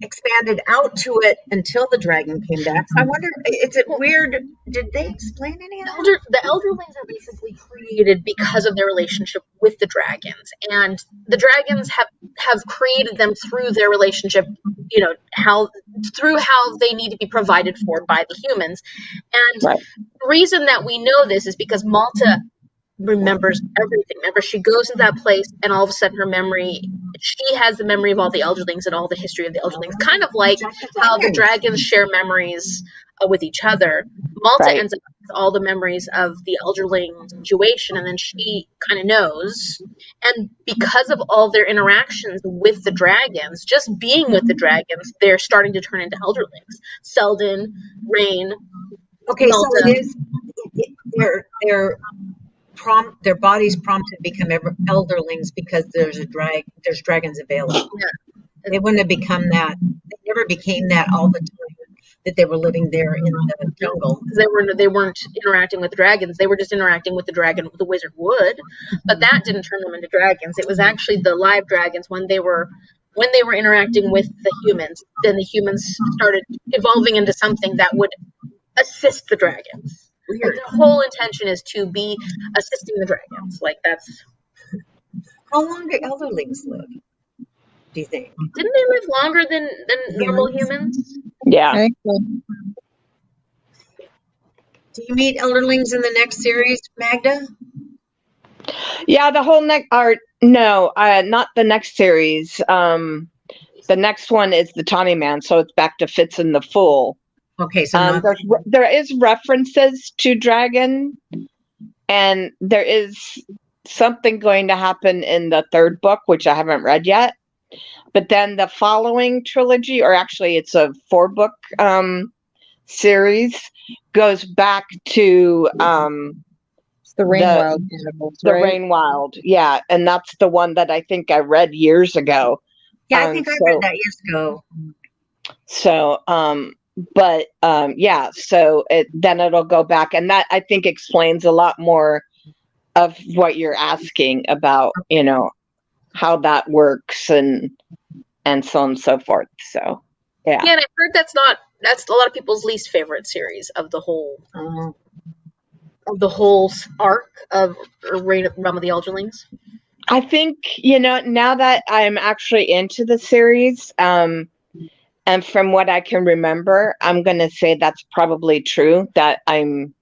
expanded out to it until the dragon came back. So I wonder, is it weird? Did they explain any of that? The Elderlings are basically created because of their relationship with the dragons, and the dragons have created them through their relationship. You know, how they need to be provided for by the humans, and Right. the reason that we know this is because Malta remembers everything. Remember, she goes into that place, and all of a sudden she has the memory of all the Elderlings and all the history of the Elderlings, kind of like how the dragons share memories with each other. Malta ends up with all the memories of the Elderling situation, and then she kind of knows. And because of all their interactions with the dragons, just being with the dragons, they're starting to turn into Elderlings. Selden, Rain. Okay, Malta. so it is. They're their bodies prompted to become elderlings because there's dragons available. Yeah. They wouldn't have become that. They never became that all the time that they were living there in the jungle. They weren't interacting with dragons. They were just interacting with the dragon the wizard would, but that didn't turn them into dragons. It was actually the live dragons when they were interacting with the humans. Then the humans started evolving into something that would assist the dragons. Like, the whole intention is to be assisting the dragons. Like, that's. How long do elderlings live, do you think? Didn't they live longer than normal humans? Yeah. I think so. Do you meet elderlings in the next series, Magda? Yeah, the whole not the next series. The next one is the Tawny Man, so it's back to Fitz and the Fool. Okay, so there is references to dragon, and there is something going to happen in the third book, which I haven't read yet. But then the following trilogy, or actually it's a 4-book series, goes back to It's the Rainwild Chronicles, the right? Rainwild. Yeah, and that's the one that I think I read years ago. yeah, I think I read that years ago. So, yeah, so then it'll go back, and that I think explains a lot more of what you're asking about, how that works and so on and so forth. So, yeah. Yeah, and I've heard that's a lot of people's least favorite series of the whole arc of Realm of the Elderlings. I think, now that I'm actually into the series, and from what I can remember, I'm going to say that's probably true, that I'm,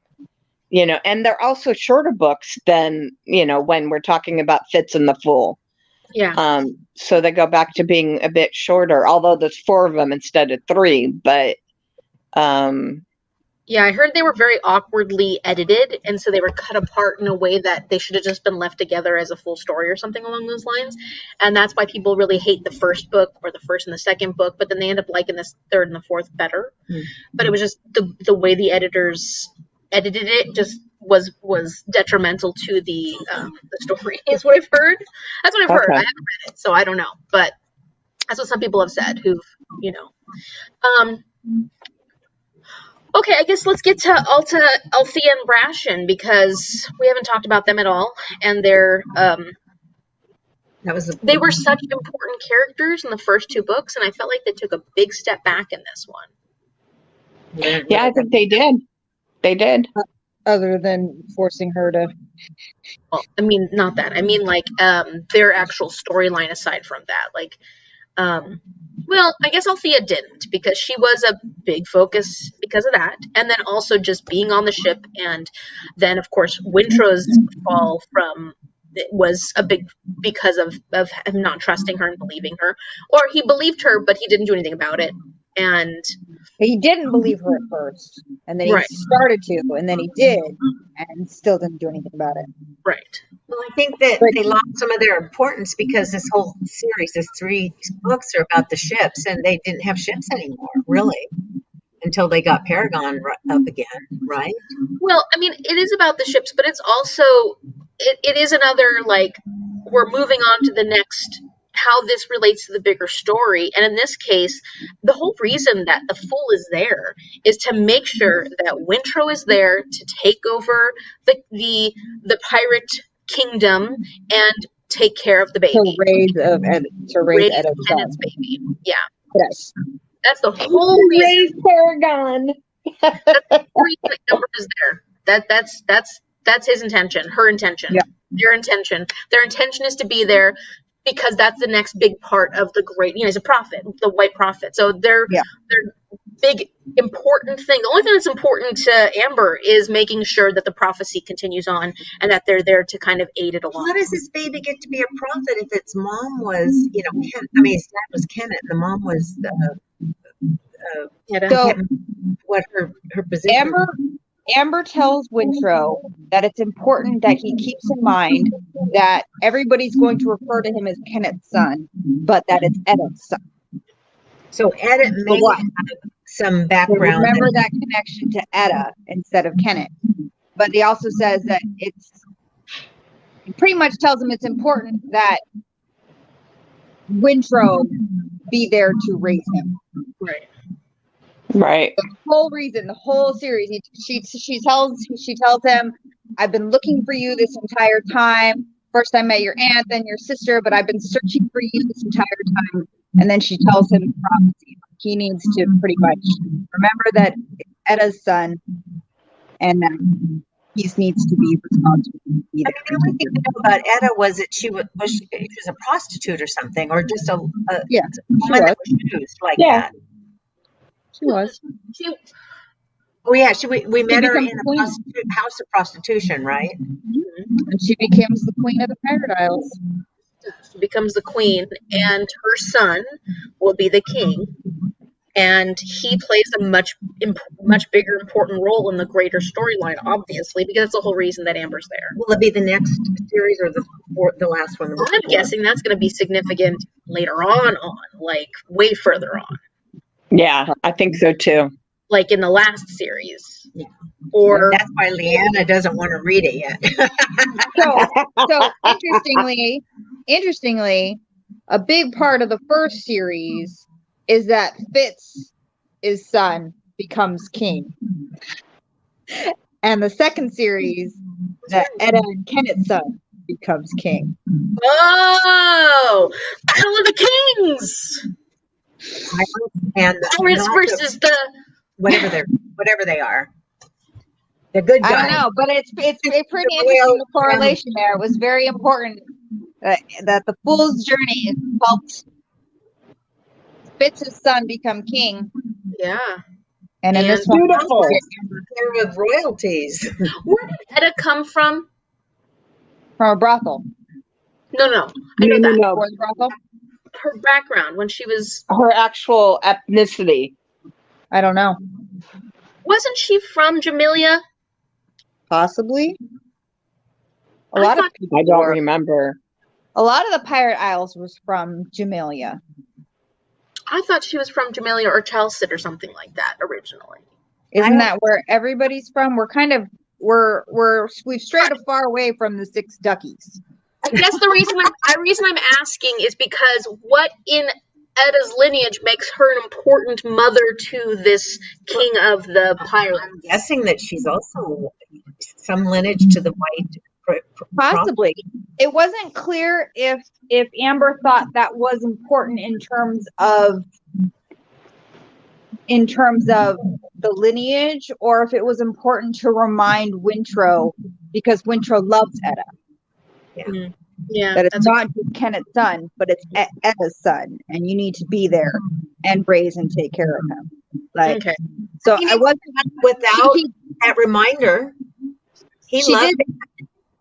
and they're also shorter books than, when we're talking about Fitz and the Fool. Yeah. So they go back to being a bit shorter, although there's 4 of them instead of 3, but, yeah, I heard they were very awkwardly edited, and so they were cut apart in a way that they should have just been left together as a full story or something along those lines. And that's why people really hate the first book or the first and the second book, but then they end up liking this third and the fourth better. But it was just the way the editors edited it just was detrimental to the story, is what I've heard. That's what I've heard. Okay. I haven't read it, so I don't know. But that's what some people have said who've, Okay, I guess let's get to Althea and Brashen, because we haven't talked about them at all, and they were such important characters in the first 2 books, and I felt like they took a big step back in this one. yeah, I think they did. They did. Other than forcing her to. Well, I mean, not that. I mean, like, their actual storyline aside from that. Like, well, I guess Althea didn't, because she was a big focus because of that. And then also just being on the ship. And then, of course, Wintrow's fall was a big because of him not trusting her and believing her. Or he believed her, but he didn't do anything about it. And He didn't believe her at first, and then he Right. started to, and then he did, and still didn't do anything about it. right. Well, I think that they lost some of their importance because this whole series, this 3 books, are about the ships, and they didn't have ships anymore, really, until they got Paragon up again, right? Well, I mean, it is about the ships, but it's also it is another, like, we're moving on to the next, how this relates to the bigger story. And in this case, the whole reason that the Fool is there is to make sure that Wintrow is there to take over the pirate kingdom and take care of the baby. To raise Edda's son. Edda's baby. Yeah. Yes. That's the whole reason. Raise Paragon. The reason that Number is there. That's his intention, her intention, Yeah. their intention. Their intention is to be there because that's the next big part of the great, he's a prophet, the white prophet. So their big important thing, the only thing that's important to Amber is making sure that the prophecy continues on and that they're there to kind of aid it along. How does this baby get to be a prophet if its mom was, his dad was Kenneth, the mom was So what her position? Amber tells Wintrow that it's important that he keeps in mind that everybody's going to refer to him as Kenneth's son, but that it's Edda's son. So Edda may have some So background. remember that connection to Edda instead of Kenneth. But he also says that it's pretty much tells him it's important that Wintrow be there to raise him. Right. Right. The whole reason, the whole series, she tells him, I've been looking for you this entire time. First I met your aunt, then your sister, but I've been searching for you this entire time. And then she tells him he needs to pretty much remember that it's Edda's son, and that he needs to be responsible. I mean, the only thing I know about Edda was that she was a prostitute or something, or just a woman that was used like that. She was. Oh yeah, we met her in a house of prostitution, right? And she becomes the queen of the Pirate Isles. She becomes the queen, and her son will be the king. And he plays a much bigger, important role in the greater storyline, obviously, because that's the whole reason that Amber's there. Will it be the next series or the last one? I'm guessing that's going to be significant later on, like way further on. Yeah, I think so too. Like in the last series. Yeah. Or that's why Leanna doesn't want to read it yet. So interestingly, a big part of the first series is that Fitz's son becomes king. And the second series, that Edda and Kenneth's son becomes king. Oh! Battle of the Kings! And Pirates versus the whatever they are. The good guys. I don't know, but it's pretty interesting, the correlation there. It was very important that the Fool's Journey helped Fitz's son become king. Yeah. And in this one, beautiful. With royalties. Where did Edda come from? From a brothel. No. I know that. No. Brothel? Her background when she was... Her actual ethnicity. I don't know. Wasn't she from Jamelia? Possibly. I don't remember. A lot of the Pirate Isles was from Jamelia. I thought she was from Jamelia or Chalced or something like that originally. Isn't that where everybody's from? We've strayed far away from the Six Duckies. I guess the reason I'm asking is because what in Edda's lineage makes her an important mother to this king of the pirates? I'm guessing that she's also some lineage to the White. Possibly. It wasn't clear if Amber thought that was important in terms of the lineage, or if it was important to remind Wintrow, because Wintrow loves Edda. Yeah. Yeah, that it's not just Kenneth's son, but it's Edda's son, and you need to be there and raise and take care of him. Like, okay. So I wasn't without that reminder. He loved it.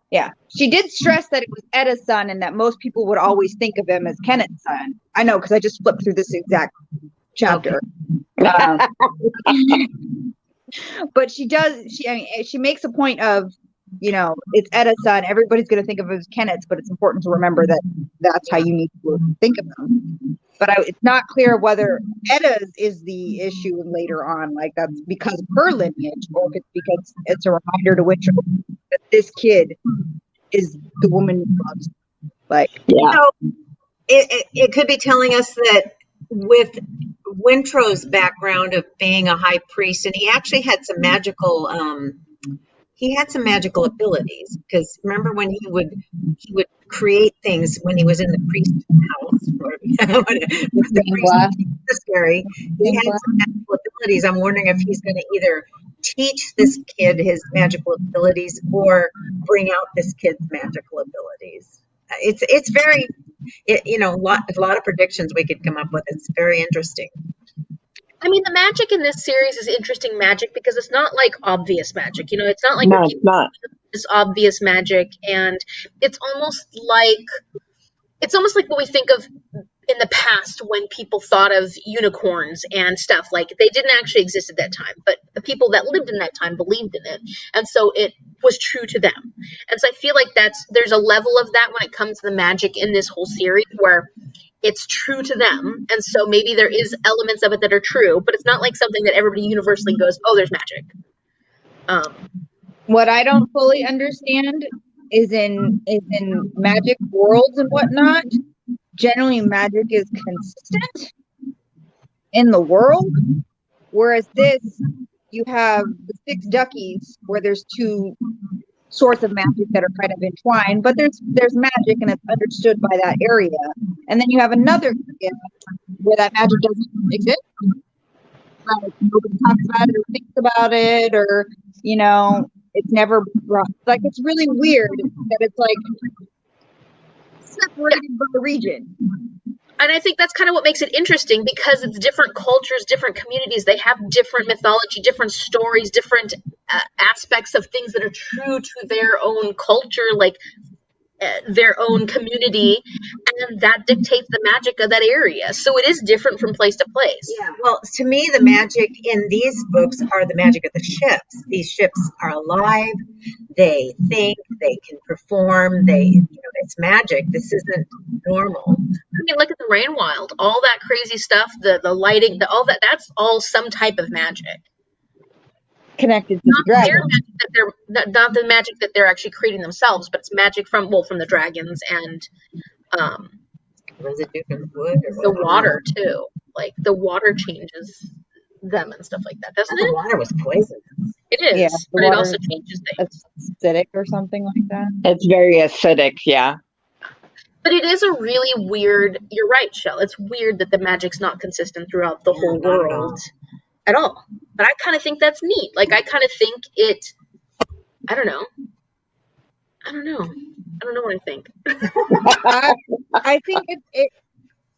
Yeah, she did stress that it was Edda's son, and that most people would always think of him as Kenneth's son. I know, because I just flipped through this exact chapter. But she does. She makes a point of, it's Edda's son. Everybody's going to think of it as Kenneth's, but it's important to remember that that's how you need to think of them. But it's not clear whether Edda's is the issue later on, like that's because of her lineage, or if it's because it's a reminder to Wintrow that this kid is the woman who loves him. Like, it could be telling us that with Wintrow's background of being a high priest, and he actually had some magical abilities, because remember when he would create things when he was in the priest's house, or the priest scary. He had some magical abilities. I'm wondering if he's going to either teach this kid his magical abilities or bring out this kid's magical abilities. It's very, a lot of predictions we could come up with. It's very interesting. I mean, the magic in this series is interesting magic because it's not like obvious magic. It's not like it's not this obvious magic, and it's almost like what we think of in the past when people thought of unicorns and stuff. Like, they didn't actually exist at that time, but the people that lived in that time believed in it, and so it was true to them. And so I feel like there's a level of that when it comes to the magic in this whole series where it's true to them, and so maybe there is elements of it that are true, but it's not like something that everybody universally goes, oh, there's magic. What I don't fully understand is in magic worlds and whatnot. Generally, magic is consistent in the world, whereas this, you have the six duckies where there's two sorts of magic that are kind of entwined, but there's magic and it's understood by that area. And then you have another area where that magic doesn't exist. Like nobody talks about it or thinks about it, or it's never brought. Like, it's really weird that it's like separated by the region. And I think that's kind of what makes it interesting, because it's different cultures, different communities. They have different mythology, different stories, different aspects of things that are true to their own culture, like their own community, and that dictates the magic of that area. So it is different from place to place. Yeah, well, to me, the magic in these books are the magic of the ships. These ships are alive. They think, they can perform. It's magic. This isn't normal. I mean, look at the Rain Wild. All that crazy stuff, the lighting, all that, that's all some type of magic. Connected to the dragon. Not the magic that they're actually creating themselves, but it's magic from the dragons and residue from the wood, the water too. Like the water changes them and stuff like that, doesn't it? The water was poisonous. It is, Yeah, but it also changes things. Acidic or something like that. It's very acidic, yeah. But it is a really weird. You're right, Shell. It's weird that the magic's not consistent throughout the whole world at all. But I kind of think that's neat. Like, I kind of think it. I don't know what I think. I think it.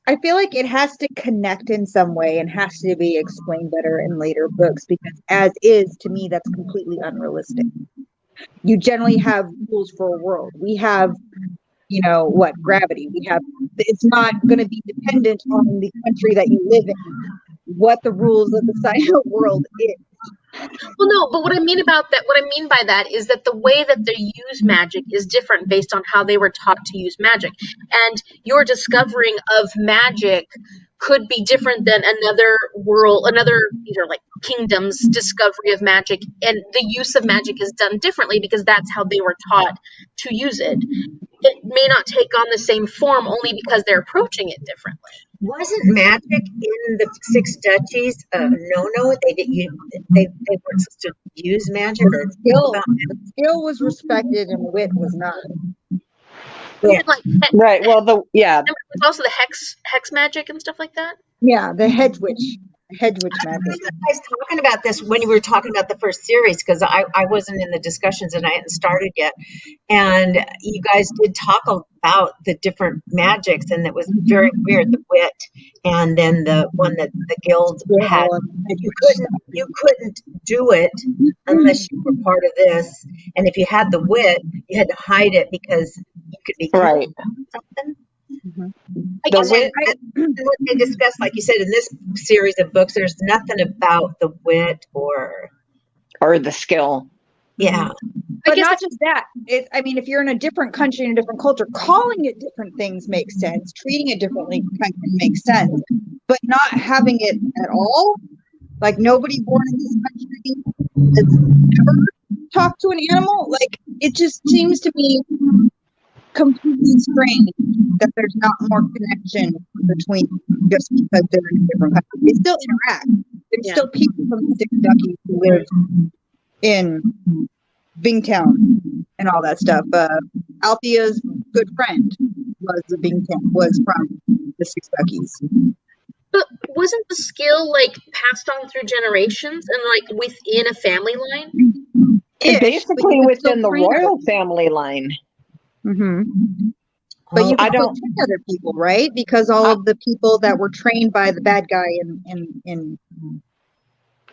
I feel like it has to connect in some way and has to be explained better in later books, because as is, to me, that's completely unrealistic. You generally have rules for a world. We have, gravity. It's not going to be dependent on the country that you live in, what the rules of the science world is. Well, no, but what I mean by that is that the way that they use magic is different based on how they were taught to use magic. And your discovering of magic could be different than another either like kingdom's discovery of magic, and the use of magic is done differently because that's how they were taught to use it. It may not take on the same form only because they're approaching it differently. Wasn't magic in the Six Duchies no? They weren't supposed to use magic. Or the skill was respected and wit was not. Yeah. Right. Well, there's also the hex magic and stuff like that. Yeah, the hedge witch magic. I was talking about this when you were talking about the first series, because I wasn't in the discussions and I hadn't started yet. And you guys did talk about the different magics, and it was very weird, the wit, and then the one that the guild had. You couldn't do it unless you were part of this. And if you had the wit, you had to hide it because you could be right. Something. Mm-hmm. What they discussed, like you said, in this series of books, there's nothing about the wit or the skill. Yeah. But not just that. If you're in a different country and a different culture, calling it different things makes sense. Treating it differently kind of makes sense. But not having it at all, like nobody born in this country has ever talked to an animal. Like, it just seems to me completely strange that there's not more connection between, just because they're in a different country. They still interact. There's still people from the Six Duchies who live in Bingtown and all that stuff. Althea's good friend was from the Six Duchies. But wasn't the skill passed on through generations and within a family line? Basically within the royal family line. Mm-hmm. But you can still train other people, right? Because all of the people that were trained by the bad guy in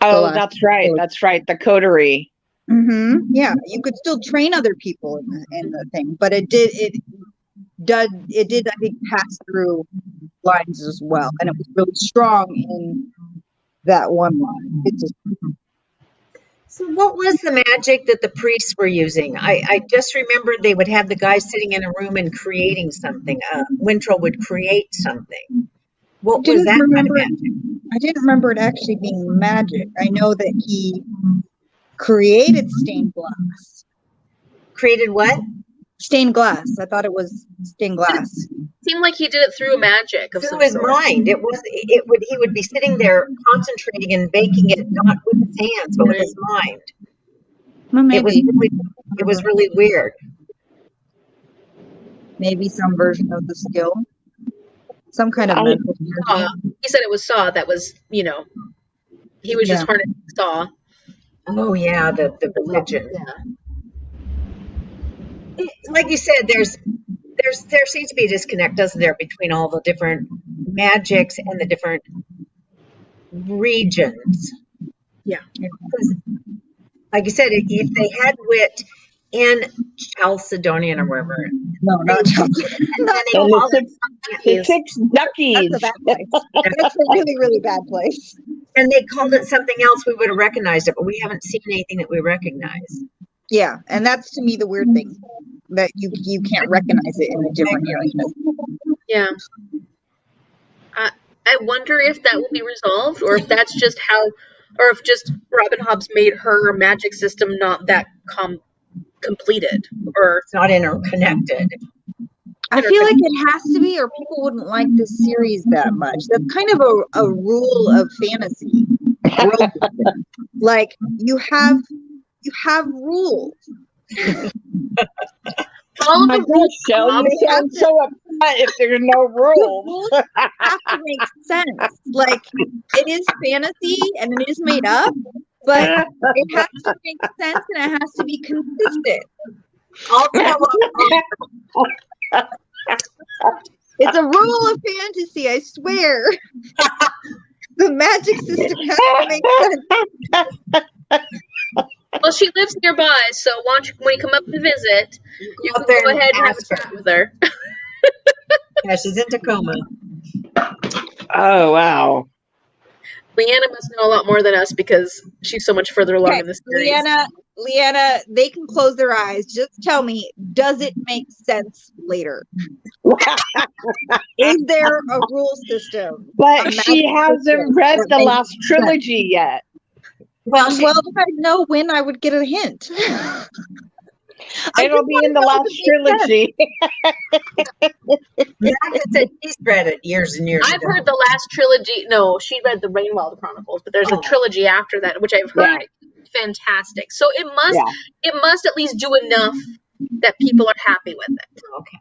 that's right. That's right. The coterie. Mm-hmm. Yeah, you could still train other people in the thing, but it did I think pass through lines as well, and it was really strong in that one line. So what was the magic that the priests were using? I just remembered they would have the guy sitting in a room and creating something. Wintrell would create something. What was that kind of magic? I didn't remember it actually being magic. I know that he created stained glass. Created what? Stained glass. I thought it was stained glass. Seemed like he did it through magic of some Through his sort. mind. He would be sitting there concentrating and baking it, not with his hands, but with his mind. Well, maybe. It was really weird. Maybe some version of the skill. Some kind of mental energy. He said it was saw that was, he was just harnessing saw. Oh yeah, the pigeon. Yeah. Like you said, there seems to be a disconnect, doesn't there, between all the different magics and the different regions. Yeah. Like you said, if they had wit in Chalcedonian or wherever. No, not Chalcedonian. The six duckies. That's a bad place. That's a really, really bad place. And they called it something else, we would have recognized it, but we haven't seen anything that we recognize. Yeah, and that's to me the weird thing, that you can't recognize it in a different area. Yeah. I wonder if that will be resolved, or if that's just or if just Robin Hobb's made her magic system not that completed, or it's not interconnected. I feel like it has to be, or people wouldn't like this series that much. That's kind of a rule of fantasy. Like you have rules. All the rules, Shell, you sound so upset if there's no rules. The rules have to make sense. Like it is fantasy and it is made up, but it has to make sense and it has to be consistent. It's a rule of fantasy, I swear. The magic system has to make sense. Well, she lives nearby, so when you come up to visit, you can go ahead and have a chat with her. Yeah, she's in Tacoma. Oh, wow. Leanna must know a lot more than us because she's so much further along in the series. Leanna, they can close their eyes. Just tell me, does it make sense later? Is there a rule system? But she hasn't read the last trilogy yet. Well, if I know when, I would get a hint. It'll be in the last trilogy. Magda said she's read it years and years ago. I've heard the last trilogy. No, she read the Rainwild Chronicles, but there's a trilogy after that, which I've heard is fantastic. So it must at least do enough that people are happy with it. Okay.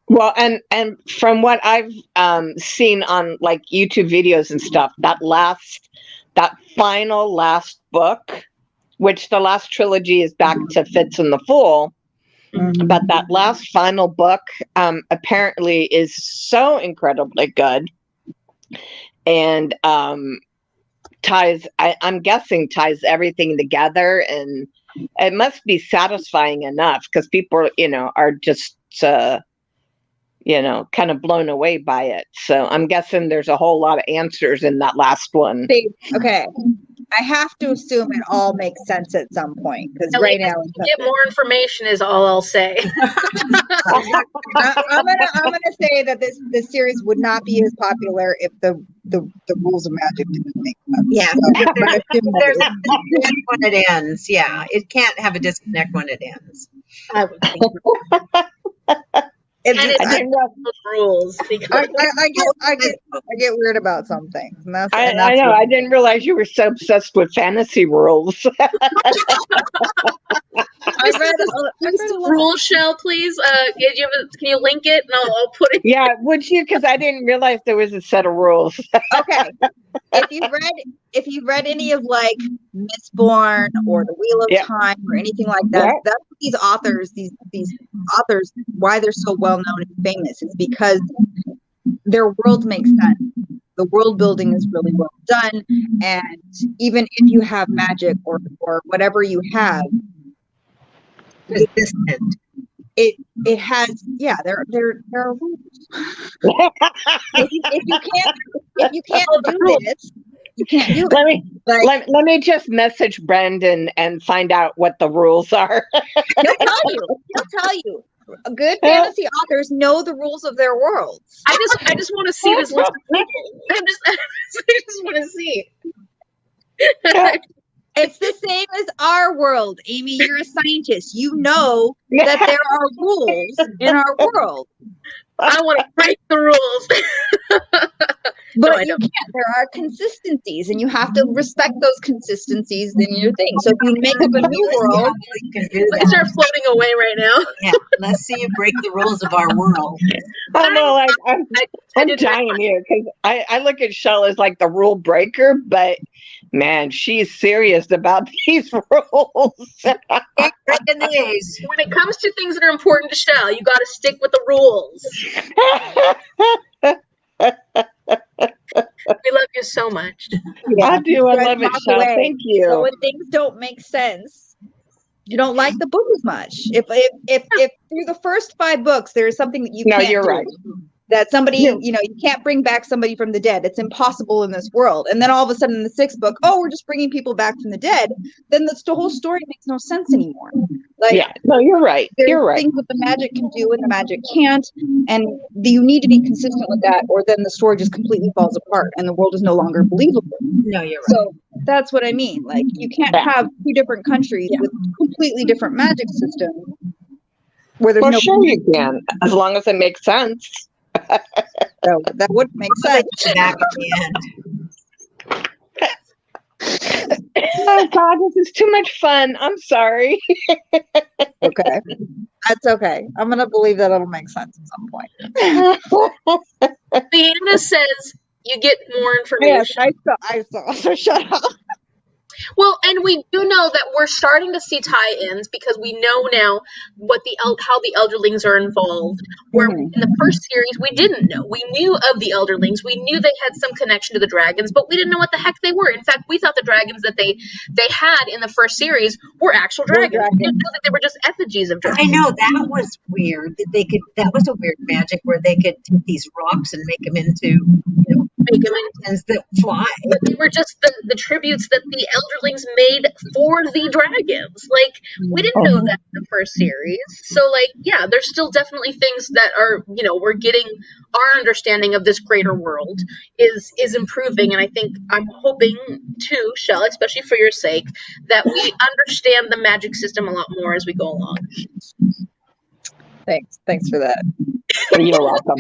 Well, and from what I've seen on like YouTube videos and stuff, that final last book, which the last trilogy is back to Fitz and the Fool, but that last final book apparently is so incredibly good, and I'm guessing ties everything together, and it must be satisfying enough because people, are just kind of blown away by it. So I'm guessing there's a whole lot of answers in that last one. Okay. I have to assume it all makes sense at some point because right now get more information is all I'll say. I'm gonna say that this series would not be as popular if the rules of magic didn't make sense. Yeah, there's a disconnect when it ends. Yeah, it can't have a disconnect when it ends. I would think. And it's rules. I get weird about some things. And that's I know. I didn't realize you were so obsessed with fantasy rules. I read a rule shell, please. Can you link it and I'll put it? Yeah, would you? Because I didn't realize there was a set of rules. Okay. If you've read any of like Mistborn or The Wheel of Time or anything like that, that's what these authors, why they're so well known and famous. It's because their world makes sense. The world building is really well done, and even if you have magic or whatever you have, it has there are rules. if you can't do this, you can't do it. Let me just message Brendan and find out what the rules are. He'll tell you. Good fantasy authors know the rules of their worlds. I just want to see this list of people. I just want to see. It's the same as our world. Amy, you're a scientist. You know that there are rules in our world. I want to break the rules. But I you don't. can't. There are consistencies, and you have to respect those consistencies in your thing. So if you make up a new world, You can do I start that. floating away right now. Yeah, let's see you break the rules of our world. I know, like I'm did dying here because I look at Shell as like the rule breaker, but man, she's serious about these rules. Keep breaking these. When it comes to things that are important to Shell, you got to stick with the rules. We love you so much. I do. I Fred love it, walk Shell. away. Thank you. So when things don't make sense, you don't like the book as much. If through the first 5 books there is something that you No, can't you're do, right. that somebody, Yeah. you can't bring back somebody from the dead. It's impossible in this world. And then all of a sudden in the 6th book, oh, we're just bringing people back from the dead. Then the whole story makes no sense anymore. Like, Yeah, no, you're right. there's You're right. things that the magic can do and the magic can't, and you need to be consistent with that, or then the story just completely falls apart and the world is no longer believable. No, you're right. So that's what I mean. Like, you can't have 2 different countries with completely different magic systems where there's Well, no. sure you can, as long as it makes sense. So that would make sense. Back at the end. Oh God, this is too much fun. I'm sorry. Okay, that's okay. I'm gonna believe that it'll make sense at some point. Leanna says you get more information. Yes, I saw. So shut up. Well, and we do know that we're starting to see tie-ins because we know now what how the Elderlings are involved. Where in the first series we didn't know. We knew of the Elderlings. We knew they had some connection to the dragons, but we didn't know what the heck they were. In fact, we thought the dragons that they had in the first series were actual dragons. We didn't know that they were just effigies of dragons. I know, that was weird. That was a weird magic where they could take these rocks and make them into, dragons that fly. But they were just the tributes that the Elderlings made for the dragons. Like, we didn't know that in the first series. So, like, yeah, there's still definitely things that are, we're getting our understanding of this greater world is improving. And I think I'm hoping too, Shell, especially for your sake, that we understand the magic system a lot more as we go along. Thanks for that. You're welcome.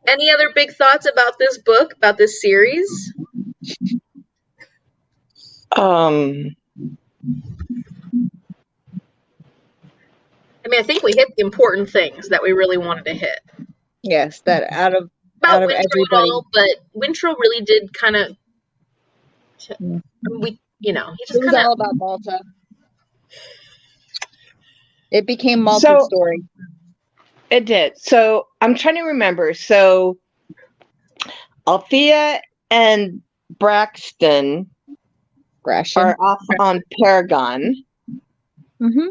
Any other big thoughts about this book, about this series? I mean, I think we hit the important things that we really wanted to hit. Yes, that out of About Winthrop everybody. and all, but Winthrop really did kind of, he just It was kind of all about Malta. It became Malta's story. It did. So I'm trying to remember. So Althea and Braxton are off on Paragon. Mm-hmm.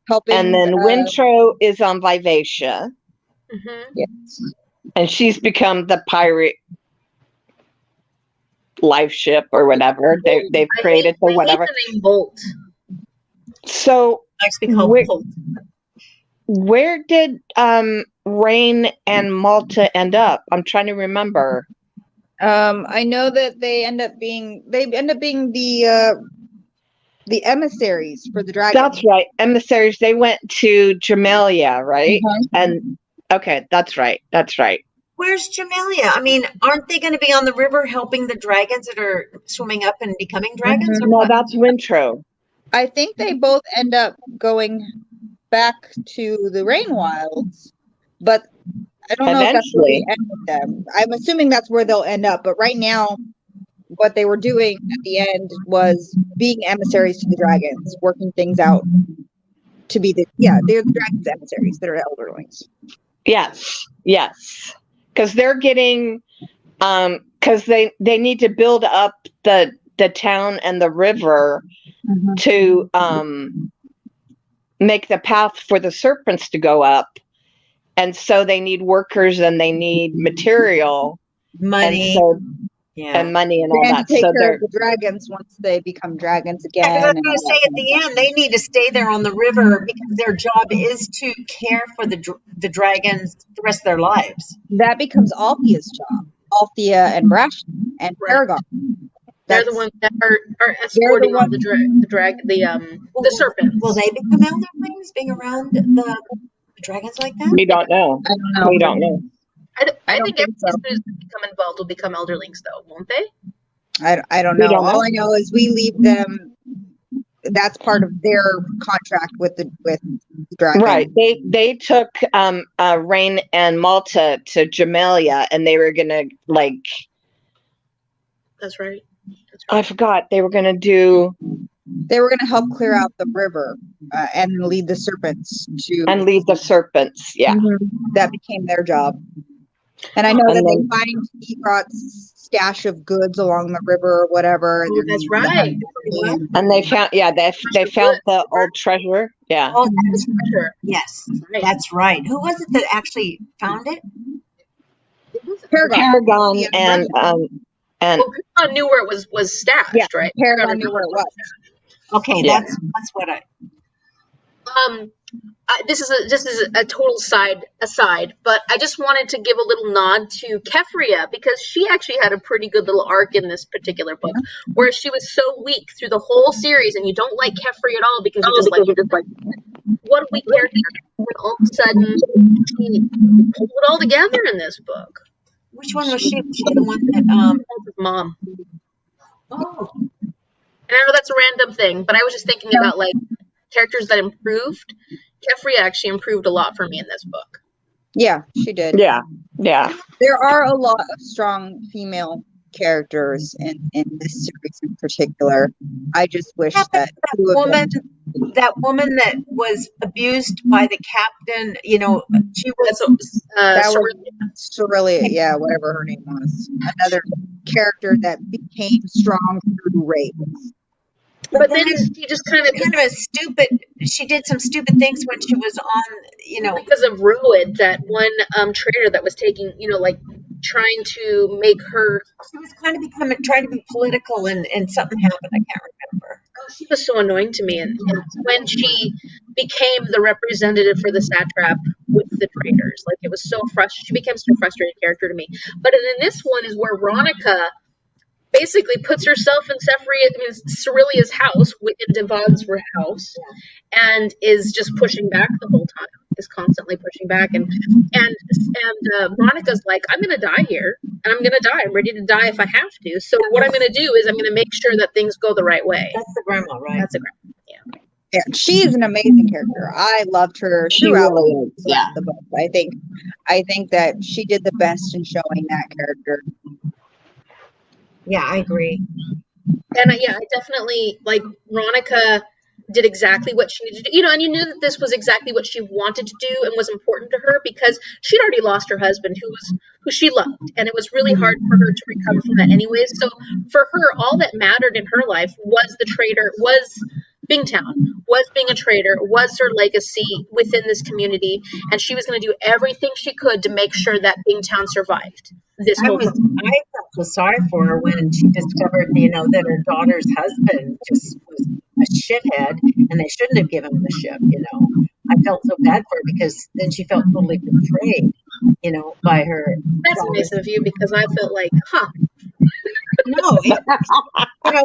Helping, and then Winthrop is on Vivacia. Mm-hmm. Yes. And she's become the pirate life ship or whatever they've created or whatever. The name Bolt. So where did Rain and Malta end up? I'm trying to remember. I know that they end up being the emissaries for the dragon. That's right, emissaries. They went to Jamelia, right? Mm-hmm. And okay, that's right. That's right. Where's Jamelia? I mean, aren't they going to be on the river helping the dragons that are swimming up and becoming dragons? Mm-hmm. Or No, what? that's Winthrop. I think they both end up going back to the Rain Wilds, but I don't know if that's where they end with them. I'm assuming that's where they'll end up, but right now, what they were doing at the end was being emissaries to the dragons, working things out to be they're the dragons' emissaries that are Elderlings. Yes, because they're getting, because they need to build up the town and the river to make the path for the serpents to go up, and so they need workers and they need material, money. And so and money and all They that. take So care they're of the dragons once they become dragons Yeah, again. because I was and going all to say that at kind of the end, they need to stay there on the river because their job is to care for the dragons the rest of their lives. that becomes Althea's job. Althea and Brash and Right. Paragon. They're That's the ones that are escorting all ones- the serpents. Will they become elderlings being around the dragons like that? we don't know. I don't know. We don't know. I don't think think so. everyone who's become involved will become elderlings, though, won't they? I don't We know. don't know. All I know is we leave them. That's part of their contract with the dragon. Right. They took Rain and Malta to Jamelia, and they were gonna That's right. I forgot they were gonna do They were going to help clear out the river and lead the serpents to. and leave the serpents. Yeah. That became their job. And I know And that then- they find Efrat's stash of goods along the river or whatever. Oh, that's right. And they found they found the old treasure. Yeah. Oh, that's Treasure. yes, Right. that's right. Who was it that actually found it? Paragon. Paragon Yeah, and Well, Paragon knew where it was stashed, Yeah, right? Paragon knew where it was. Okay, Yeah. that's what I. This is a total aside, but I just wanted to give a little nod to Kefria because she actually had a pretty good little arc in this particular book, where she was so weak through the whole series, and you don't like Kefria at all because you're just like, what a weak character. And all of a sudden, she pulled it all together in this book. Which one was she? Was she the one that His mom. Oh, And I know that's a random thing, but I was just thinking about like characters that improved. Kefria actually improved a lot for me in this book. Yeah, she did. yeah. There are a lot of strong female characters in this series in particular. I just wish that that woman that was abused by the captain. You know, she was. that So was Cerelia, yeah, whatever her name was. Another character that became strong through rape. but then she just kind of a stupid. She did some stupid things when she was on. You know, because of Ruid, that one trader that was taking, like trying to make her. she was kind of trying to be political, and something happened. I can't remember. She was so annoying to me, and when she became the representative for the satrap with the traders, like it was so frustrating. She became such a frustrated character to me. But in this one is where Ronica basically puts herself in Cerelia's house, in Devon's house, and is just pushing back the whole time. Is constantly pushing back, and Monica's like, I'm gonna die here, and I'm gonna die. I'm ready to die if I have to. So what I'm gonna do is I'm gonna make sure that things go the right way. That's the grandma, right? That's a grandma. Yeah, she is an amazing character. I loved her She throughout really is. Yeah. the book. I think that she did the best in showing that character. Yeah, I agree. And I definitely like Ronica did exactly what she needed to do, and you knew that this was exactly what she wanted to do and was important to her because she'd already lost her husband who she loved, and it was really hard for her to recover from that anyways. So for her, all that mattered in her life was the trader, was Bingtown, was being a trader, was her legacy within this community, and she was going to do everything she could to make sure that Bingtown survived. I felt so sorry for her when she discovered, that her daughter's husband just was a shithead, and they shouldn't have given him the ship. I felt so bad for her because then she felt totally betrayed, by her. That's nice of you because I felt like, No,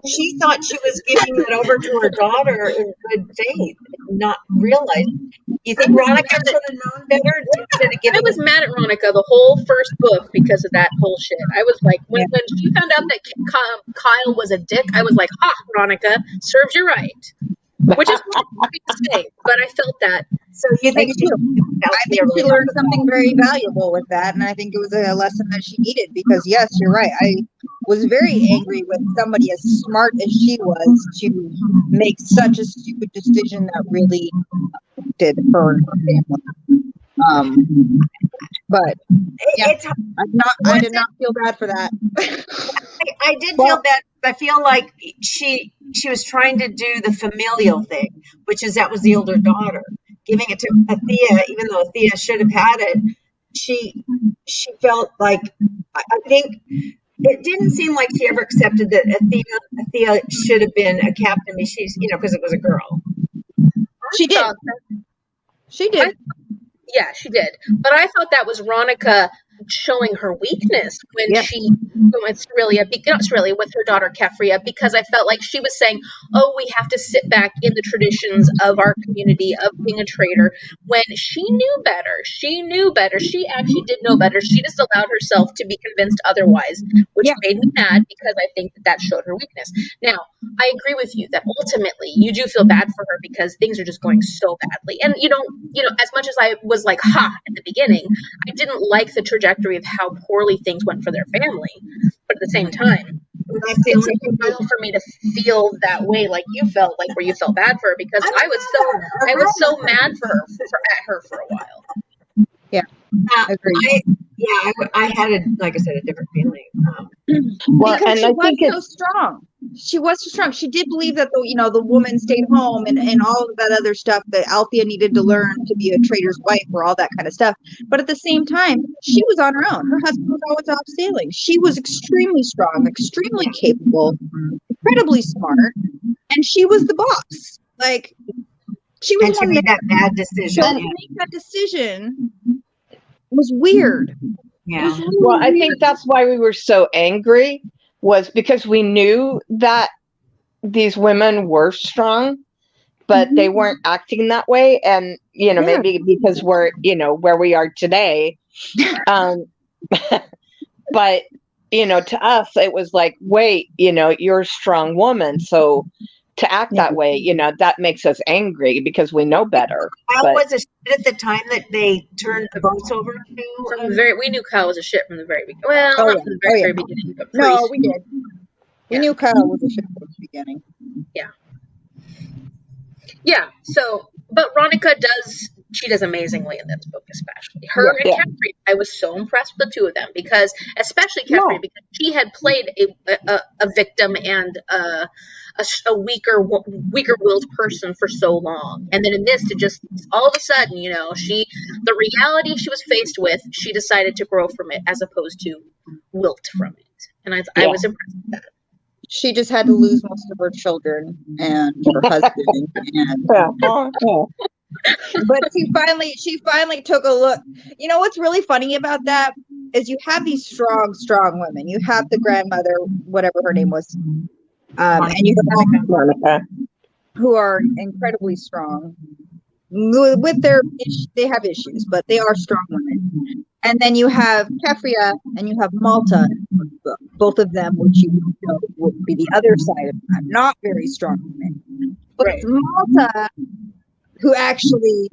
she thought she was giving it over to her daughter in good faith, not realizing. You think Ronica should have known better instead of giving? I was mad at Ronica the whole first book because of that whole shit. I was like, when she found out that Kyle was a dick, I was like, Ronica, serves you right. Which is what I say, but I felt that. So you think she learned something very valuable with that, and I think it was a lesson that she needed because, yes, you're right. I was very angry with somebody as smart as she was to make such a stupid decision that really affected her and her family. But yeah, I did not feel bad for that. I did feel bad. I feel like she was trying to do the familial thing, which is that was the older daughter giving it to Athea, even though Athea should have had it. She felt like I think it didn't seem like she ever accepted that Athea should have been a captain. She's, because it was a girl. She did. She did. Yeah, she did. But I thought that was Ronica showing her weakness when she with Aurelia with her daughter Kefria, because I felt like she was saying, oh, we have to sit back in the traditions of our community of being a trader, when she knew better. She knew better. She actually did know better. She just allowed herself to be convinced otherwise, which made me mad, because I think that showed her weakness. Now, I agree with you that ultimately you do feel bad for her because things are just going so badly. And as much as I was like, ha, at the beginning, I didn't like the trajectory of how poorly things went for their family. But at the same time, it's difficult for me to feel that way, like you felt, like where you felt bad for her, because I was so mad for her at her for a while. Yeah, agreed. I had like I said, a different feeling. Well, because she was so strong. She was so strong. She did believe that the woman stayed home and all of that other stuff that Althea needed to learn to be a trader's wife or all that kind of stuff. But at the same time, she was on her own. Her husband was always off sailing. She was extremely strong, extremely capable, incredibly smart, and she was the boss. Like, she was one that made that bad decision. To make that decision was weird. Yeah. Well, I think that's why we were so angry, was because we knew that these women were strong, but they weren't acting that way. And, maybe because we're, where we are today. But, to us, it was like, wait, you're a strong woman. So to act that way, that makes us angry because we know better. Kyle was a shit at the time that they turned the boats over to. We knew Kyle was a shit from the very beginning. Well, not from the very beginning, but no, we did. We knew Kyle was a shit from the beginning. Yeah. Yeah. So, but Ronica does amazingly in this book, especially her and Kefri. I was so impressed with the two of them, because especially Kefri, because she had played a victim and a weaker-willed person for so long, and then in this, to just all of a sudden, the reality she was faced with, she decided to grow from it as opposed to wilt from it, and I was impressed with that. She just had to lose most of her children and her husband, but she finally took a look. What's really funny about that is you have these strong women. You have the grandmother, whatever her name was, and you have Monica, who are incredibly strong. With they have issues, but they are strong women. And then you have Kefria and you have Malta, both of them, which would be the other side of that, not very strong women. But it's Malta who actually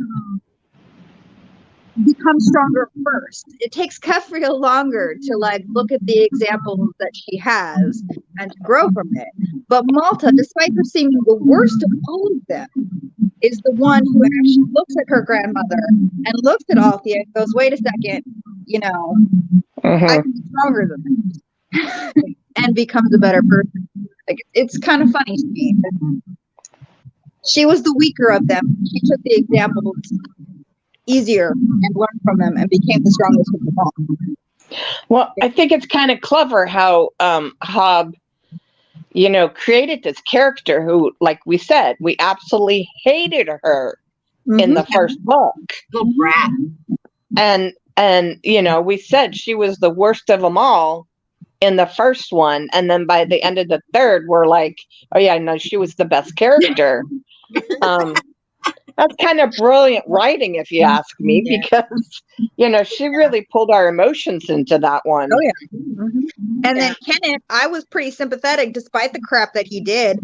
becomes stronger first. It takes Kefria longer to look at the examples that she has and to grow from it. But Malta, despite her seeming the worst of all of them, is the one who actually looks at her grandmother and looks at Althea and goes, wait a second, I can be stronger than this, and becomes a better person. It's kind of funny to me. She was the weaker of them. She took the examples easier and learned from them and became the strongest of them all. Well, I think it's kind of clever how Hobb, created this character who, like we said, we absolutely hated her in the first book. Little brat. And we said she was the worst of them all in the first one, and then by the end of the third, we're like, oh yeah, no, she was the best character. That's kind of brilliant writing, if you ask me, because she really pulled our emotions into that one. Oh yeah. And then Kenneth, I was pretty sympathetic despite the crap that he did.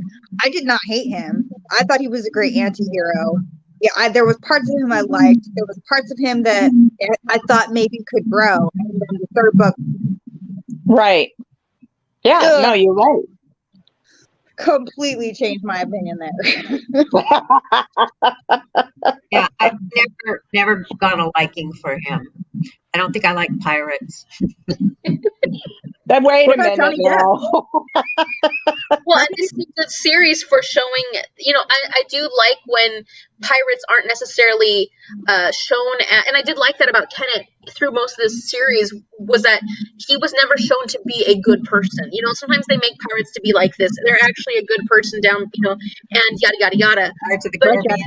I did not hate him. I thought he was a great anti-hero. Yeah, there was parts of him I liked. There was parts of him that I thought maybe could grow. And then the third book, right? Yeah, no, you're right. Completely changed my opinion there. Yeah, I've never gone a liking for him. I don't think I like pirates. Then wait a minute now. Well, and this is a good series for showing, I do like when pirates aren't necessarily shown and I did like that about Kenneth through most of this series, was that he was never shown to be a good person. Sometimes they make pirates to be like this. They're actually a good person down, and yada, yada, yada. Pirates of the But- Caribbean.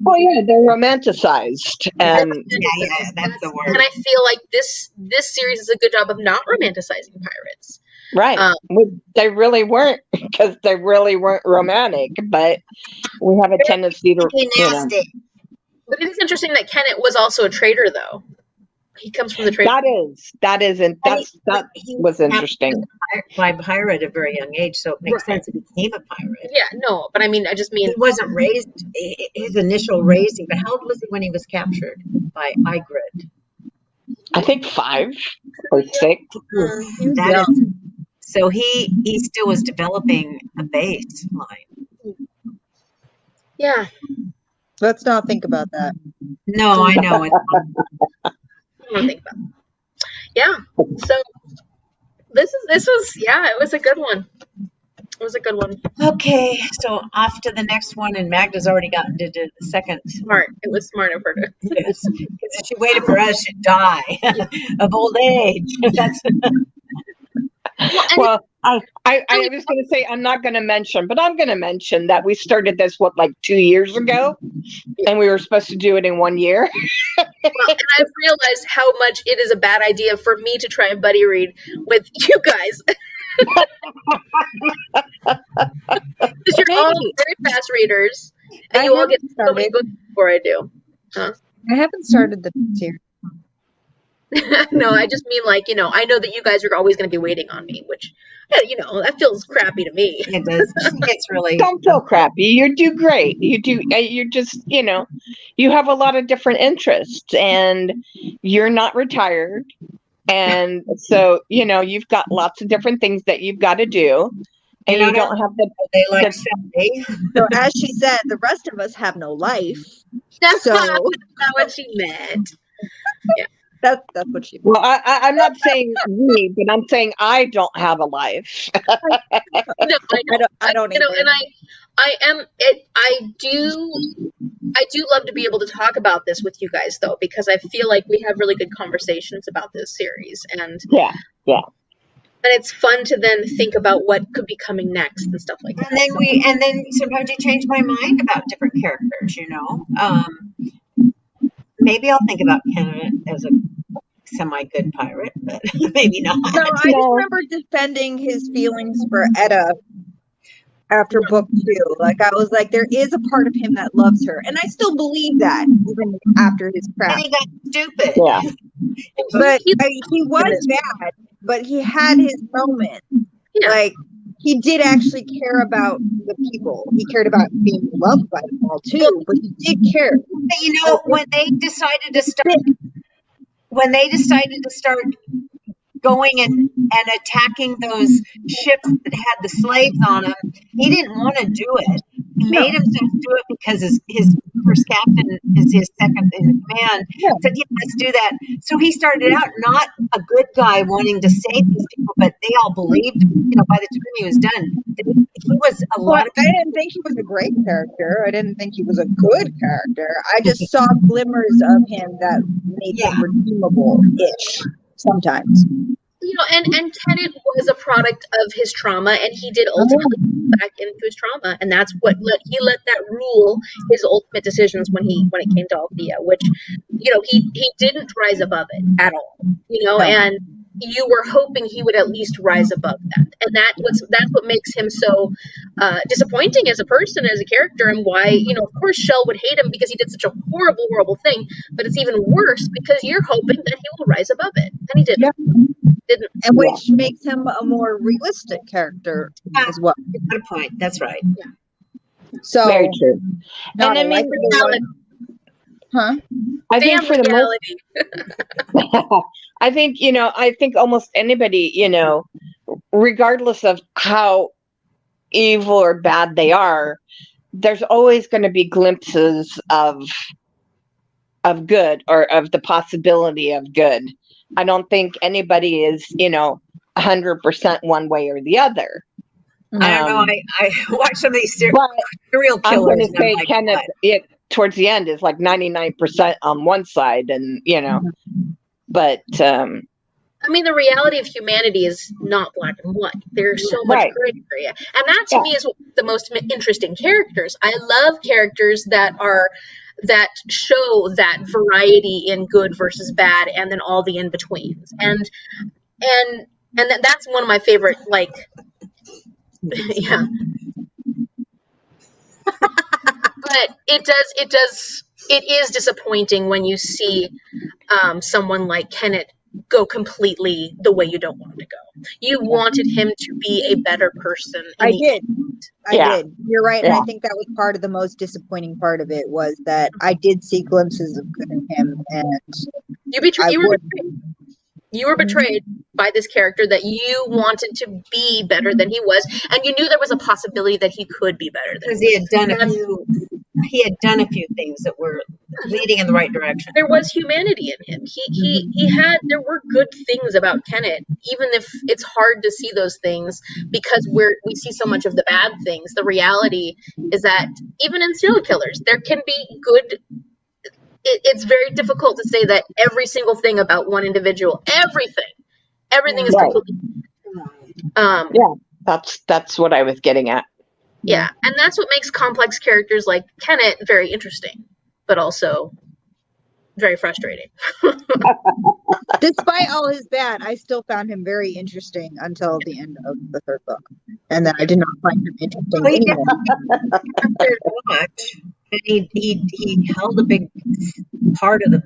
Oh yeah, they're romanticized, and Yeah, that's the word. And I feel like this series is a good job of not romanticizing pirates. right, they really weren't, because they really weren't romantic. But we have a tendency to, Nasty. But it is interesting that Kenneth was also a trader, though. He comes from the trade. that was interesting. By pirate at a very young age, so it makes sense he became a pirate. Yeah, no, but I mean, He wasn't raised, his initial raising, but how old was he when he was captured by Ygritte? I think 5 or 6. That is, so he still was developing a baseline. Yeah. Let's not think about that. No, I know. I don't want to think about it. Yeah. So this was it was a good one. It was a good one. Okay, so off to the next one, and Magda's already gotten to the second. Smart. It was smart of her to. Yes, because if she waited for us, she'd die of old age. That's Well, I was going to say I'm not going to mention, but I'm going to mention that we started this like 2 years ago, and we were supposed to do it in 1 year. Well, and I've realized how much it is a bad idea for me to try and buddy read with you guys. Because you're all very fast readers, and you all get so many books before I do. I haven't started the series. No, I just mean I know that you guys are always going to be waiting on me, which, that feels crappy to me. it does. It's really Don't feel crappy. You do great. You do. You're just, you have a lot of different interests, and you're not retired, and so you've got lots of different things that you've got to do, and you don't have the. They like Sunday. So as she said, the rest of us have no life. That's So- not what she meant. That's what she. Well, I'm not saying me, but I'm saying I don't have a life. No, I don't either. and I do love to be able to talk about this with you guys, though, because I feel like we have really good conversations about this series, and Yeah. and it's fun to then think about what could be coming next and stuff like that. And then sometimes you change my mind about different characters. Maybe I'll think about Canada as a semi-good pirate, but maybe not. No, I just remember defending his feelings for Edda after book 2. Like, I was like, there is a part of him that loves her. And I still believe that, even after his crap. And he got stupid. Yeah. But he was bad, but he had his moment. Yeah. Like, he did actually care about the people. He cared about being loved by them all, too. But he did care. But when they decided to start going and attacking those ships that had the slaves on them, he didn't want to do it. He made himself do it because his first captain is his second in command. Said, yeah, let's do that. So he started out not a good guy wanting to save these people, but they all believed, by the time he was done, that he was a lot of. I didn't think he was a great character. I didn't think he was a good character. I just saw glimmers of him that made him redeemable-ish sometimes. And Kenneth was a product of his trauma, and he did ultimately go back into his trauma, and that's what he let that rule his ultimate decisions when it came to Althea, which he didn't rise above it at all, and you were hoping he would at least rise above that, and that's what makes him so disappointing as a person, as a character, and why of course Shell would hate him because he did such a horrible thing, but it's even worse because you're hoping that he will rise above it, and he didn't. And which makes him a more realistic character as well. You've got a point. That's right. So Very true. not And I mean, huh? I think for the reality. I think almost anybody, regardless of how evil or bad they are, there's always going to be glimpses of good, or of the possibility of good. I don't think anybody is, 100% one way or the other. I don't know. I watch some of these serial I'm killers. going to and I'm say like, Kenneth, what? it towards the end is like 99% on one side, and but I mean, the reality of humanity is not black and white. There's so much Right. gray area. And that to me is the most interesting characters. I love characters that show that variety in good versus bad and then all the in-betweens. And that's one of my favorite, like, yeah. But it is disappointing when you see someone like Kenneth go completely the way you don't want him to go. You wanted him to be a better person. I did. You're right. And Yeah. I think that was part of the most disappointing part of it, was that I did see glimpses of good in him, and you were betrayed by this character that you wanted to be better than he was, and you knew there was a possibility that he could be better than Because he had done a few things that were leading in the right direction. There was humanity in him. There were good things about Kenneth, even if it's hard to see those things because we see so much of the bad things. The reality is that even in serial killers, there can be good. It's very difficult to say that every single thing about one individual, everything is completely. That's what I was getting at. Yeah, and that's what makes complex characters like Kenneth very interesting, but also very frustrating. Despite all his bad, I still found him very interesting until the end of the third book, and then I did not find him interesting anymore. And he held a big part of the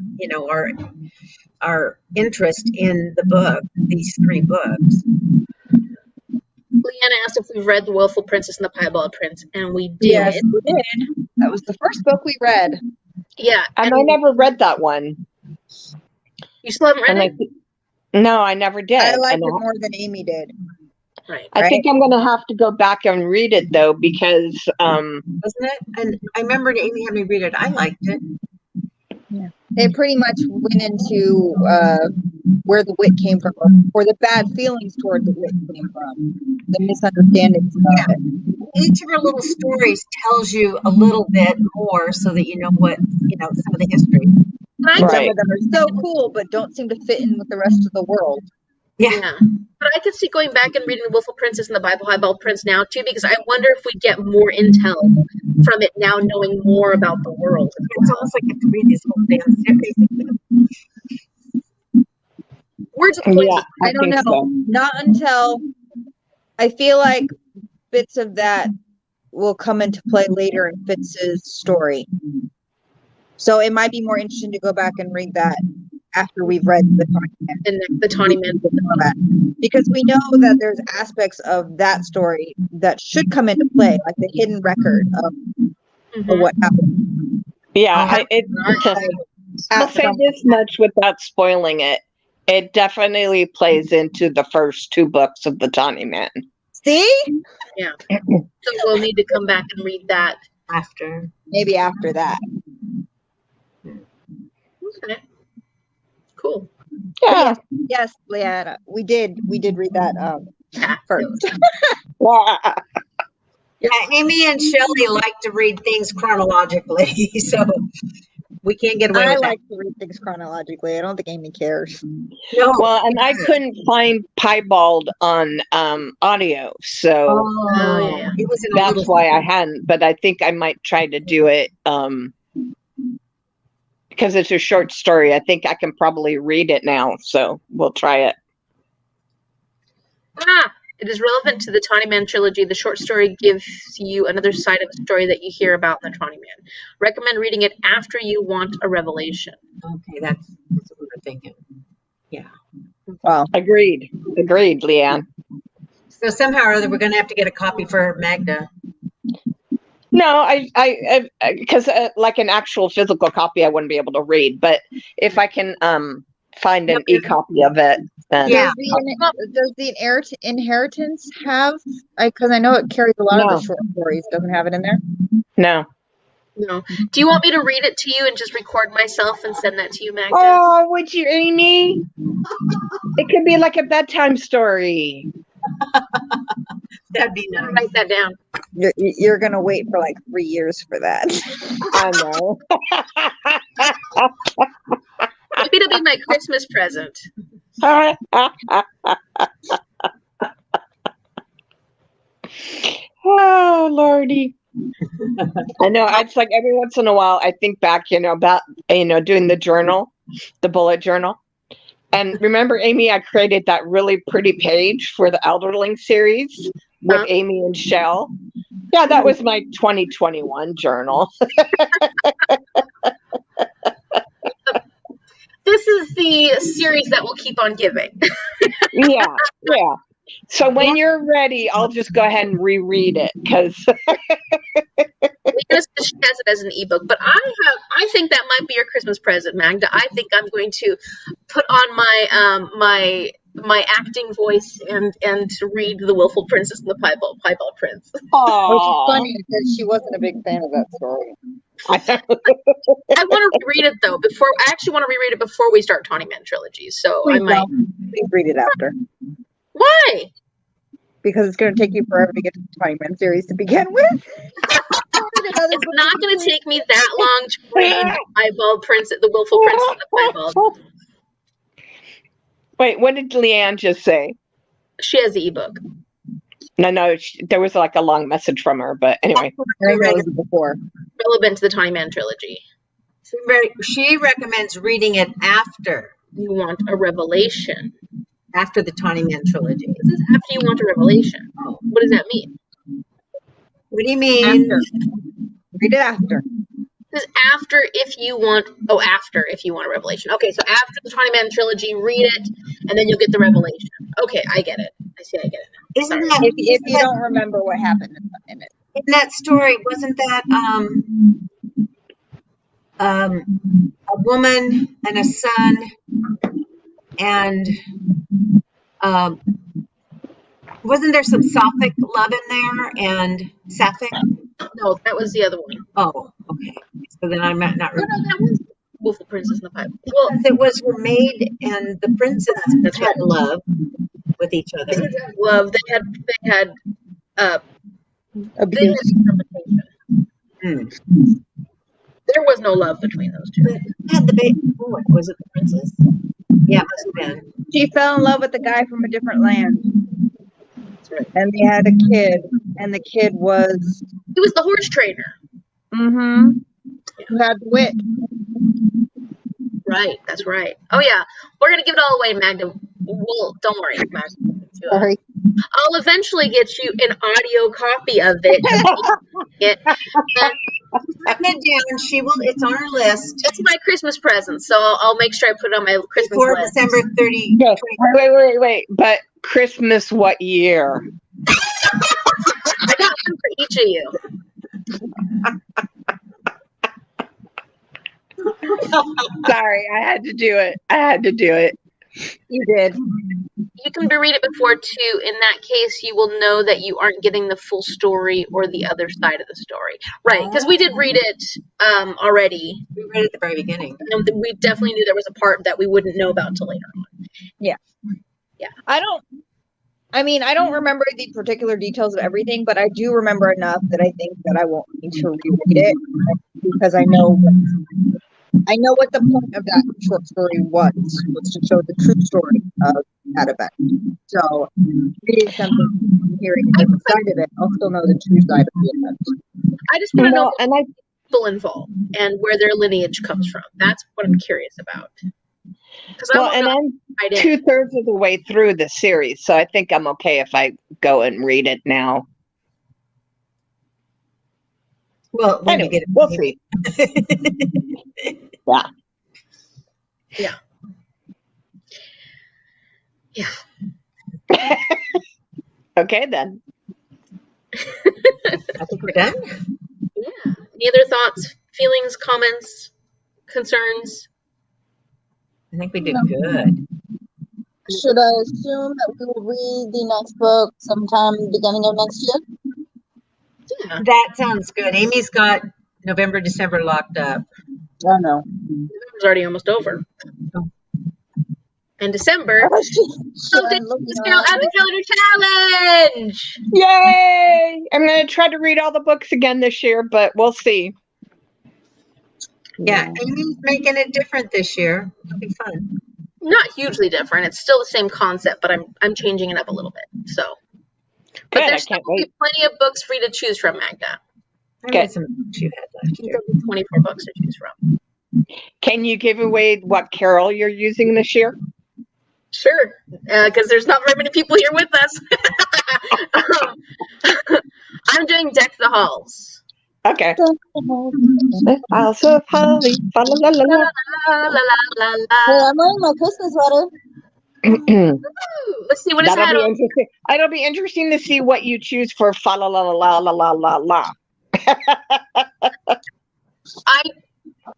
our interest in the book, these 3 books. Leanna asked if we've read The Willful Princess and the Piebald Prince, and we did. Yes, we did. That was the first book we read. Yeah. And I never read that one. You still haven't read it? No, I never did. I liked it more than Amy did. Right. I think I'm going to have to go back and read it, though, because... Wasn't it? And I remember Amy had me read it. I liked it. Yeah. It pretty much went into where the wit came from, or the bad feelings toward the wit came from, the misunderstandings about it. Each of her little stories tells you a little bit more so that you know some of the history. And some of them are so cool, but don't seem to fit in with the rest of the world. Yeah. But I could see going back and reading The Willful Princess and the Piebald Prince now, too, because I wonder if we get more intel from it now, knowing more about the world. It's almost like you have to read these whole damn series. Where's the point? Yeah, I don't know. So. Not until I feel like bits of that will come into play later in Fitz's story. So it might be more interesting to go back and read that after we've read the Tawny Man. And the Tawny Man. Because we know that there's aspects of that story that should come into play, like the hidden record of what happened. Yeah, I'll say this much without spoiling it. It definitely plays into the first 2 books of the Tawny Man. See? Yeah. So we'll need to come back and read that after. Maybe after that. Okay. Cool. Yeah. Yes, Leanna. We did read that first. Yeah, Amy and Shelley like to read things chronologically, so we can't get away with that. I like to read things chronologically. I don't think Amy cares. No. Well, and I couldn't find Piebald on audio, so yeah. It was that's why I hadn't. But I think I might try to do it because it's a short story. I think I can probably read it now, so we'll try it. It is relevant to the Tawny Man trilogy. The short story gives you another side of the story that you hear about in the Tawny Man. Recommend reading it after you want a revelation. Okay, that's what we're thinking. Yeah. Well, agreed, Leanne. So somehow or other, we're going to have to get a copy for Magda. No, I because like an actual physical copy, I wouldn't be able to read. But if I can find an e-copy of it, then does the inheritance have? Because I know it carries a lot of the short stories. Doesn't have it in there. No. Do you want me to read it to you and just record myself and send that to you, Magda? Oh, would you, Amy? It could be like a bedtime story. That'd be nice. Write that down. You're gonna wait for like 3 years for that. I know. Maybe it'll be my Christmas present. Oh, Lordy. I know. It's like every once in a while I think back, about, doing the journal, the bullet journal. And remember, Amy, I created that really pretty page for the Elderling series with Amy and Shell. Yeah, that was my 2021 journal. This is the series that will keep on giving. Yeah. So when you're ready, I'll just go ahead and reread it because She has it as an ebook, but I think that might be your Christmas present, Magda. I think I'm going to put on my acting voice and read The Willful Princess and the Piebald Prince. Which is funny because she wasn't a big fan of that story. I want to reread it though. I actually want to reread it before we start Tawny Man trilogy. So Please I might. Please read it after. Why? Because it's going to take you forever to get to the Tawny Man series to begin with. It's not going to take me that long to read The Willful Princess and the Piebald. Wait, what did Leanne just say? She has the ebook. No, there was like a long message from her, but anyway. I read it before. Relevant to the Tawny Man trilogy. She recommends reading it after. You want a revelation. After the Tawny Man trilogy. This is after you want a revelation. What does that mean? What do you mean? After. Read it after. This is after if you want a revelation. Okay, so after the Tawny Man trilogy, read it, and then you'll get the revelation. Okay, I get it. I get it now. Isn't that if you don't remember what happened in it? In that story, wasn't that a woman and a son, and wasn't there some Sapphic love in there and Sapphic? No, that was the other one. Oh, okay. So then I might not remember. No, that was Willful Princess and the Piebald. Well, Because it was her maid and the princess that had love with each they other. had love. They had Abuse. There was no love between those two. But had the baby. Oh, was it the princess? Yeah, it must have been. She fell in love with a guy from a different land. That's right. And they had a kid. And the kid was... He was the horse trainer. Mm-hmm. Who had wit. Right, that's right. Oh yeah, we're gonna give it all away, Magda. Don't worry, Magda. Sorry. I'll eventually get you an audio copy of it. Written it down. She will. It's on her list. It's my Christmas present, so I'll make sure I put it on my Christmas Before list. December 30. Okay. Wait. But Christmas what year? I got one for each of you. Sorry, I had to do it. You did. You can read it before too. In that case, you will know that you aren't getting the full story or the other side of the story, right? Because we did read it already. We read it at the very beginning. And we definitely knew there was a part that we wouldn't know about until later on. Yeah. I don't remember the particular details of everything, but I do remember enough that I think that I won't need to reread it because I know what the point of that short story was to show the true story of that event. So reading something, hearing a different side of it, I'll still know the true side of the event. I just want to know the people involved and where their lineage comes from. That's what I'm curious about. And I'm 2/3 of the way through the series, so I think I'm okay if I go and read it now. Well, when Anyway, you get it, we'll see. Yeah. Okay, then. I think we're done. Yeah. Any other thoughts, feelings, comments, concerns? I think we did good. Should I assume that we will read the next book sometime beginning of next year? Yeah. That sounds good. Amy's got November, December locked up. I know. November's already almost over. And December, Oh, so I'm looking Discount at Advent Calendar Challenge. Yay! I'm going to try to read all the books again this year, but we'll see. Yeah, Amy's making it different this year. It'll be fun. Not hugely different. It's still the same concept, but I'm changing it up a little bit. So, but Good, I there's can't still wait. plenty of books for you to choose from, Magda. I read some books you had last year. There'll be 24 books to choose from. Can you give away what carol you're using this year? Sure, because there's not very many people here with us. I'm doing Deck the Halls. Okay. it. House of Holly. Fa la la la La la. la la la la Hey, la. I'm wearing my Christmas sweater. Ooh, let's see what is That'll that. be interesting. It'll be interesting to see what you choose for fa la la la la la la la.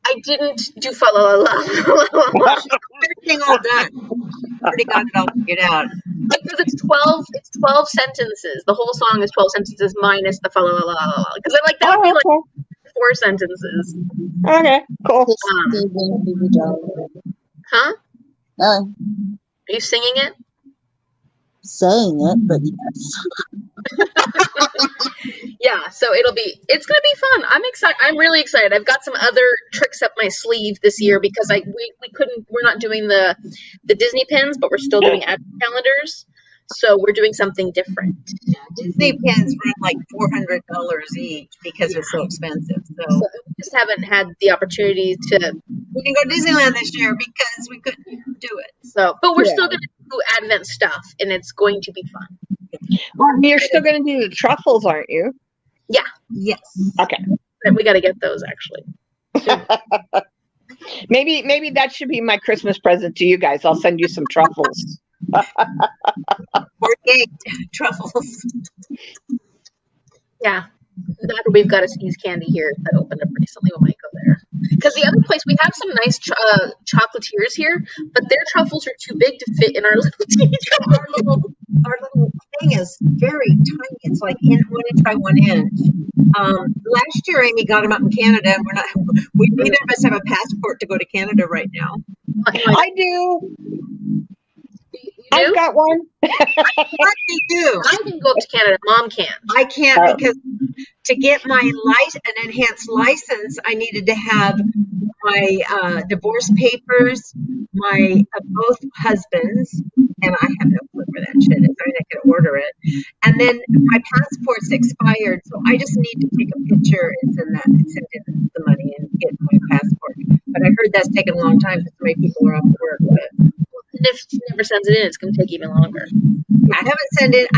I didn't do fa la la la. Everything all done. Already got it all figured out. Because it's 12 sentences. The whole song is 12 sentences minus the fa la la la la. Because I'm like, that would be like 4 sentences. Okay, cool. Steven Baby Doll. Huh? Uh, Are you singing it? saying it, but yes. Yeah, so it's gonna be fun. I'm excited. I'm really excited. I've got some other tricks up my sleeve this year because we're not doing the Disney pins, but we're still doing ad calendars. So we're doing something different. Yeah, Disney pins run like $400 each because they're so expensive. So We just haven't had the opportunity to. we can go to Disneyland this year because we couldn't do it. So, but we're Yeah. still gonna do Advent stuff, and it's going to be fun. Well, you're still going to do the truffles, aren't you? Yes. Okay. And we got to get those actually. Maybe that should be my Christmas present to you guys. I'll send you some truffles. Or baked truffles. Yeah, we've got a sneeze candy here that opened up recently. We might go there because the other place we have some nice chocolatiers here, but their truffles are too big to fit in our little teeny truffle. Our little thing is very tiny. It's like 1 inch by 1 inch. Last year, Amy got them up in Canada, and neither of us have a passport to go to Canada right now. I do. You I've do? got one. What they do? I can go up to Canada. Mom can't. I can't because to get my an enhanced license, I needed to have my divorce papers, my both husbands, and I have no clue where that shit is. I mean, I can order it, and then my passport's expired, so I just need to take a picture and send in the money and get my passport. But I heard that's taken a long time because so many people are off work. But And if she never sends it in, it's going to take even longer. I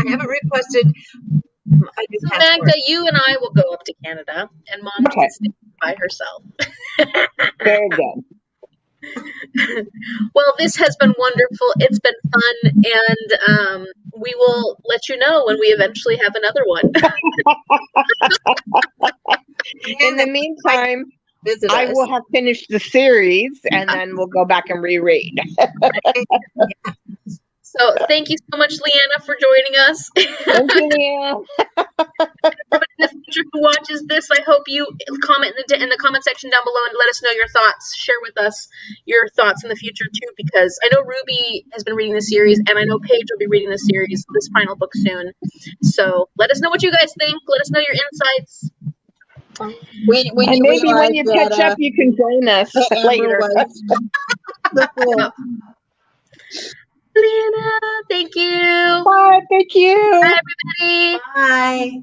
haven't requested a new So passport. Magda, you and I will go up to Canada, and Mom Okay. can stay by herself. Very good. Well, this has been wonderful. It's been fun, and we will let you know when we eventually have another one. In the meantime, Visit I us. will have finished the series, and then we'll go back and reread. So thank you so much, Leanna, for joining us. Thank you, Leanne. Everybody in the future who watches this, I hope you comment in the comment section down below and let us know your thoughts. Share with us your thoughts in the future too, because I know Ruby has been reading the series, and I know Paige will be reading the series, this final book soon. So let us know what you guys think. Let us know your insights. We And maybe when you catch up, you can join us later. Leanna, thank you. Bye. Thank you. Bye, everybody. Bye.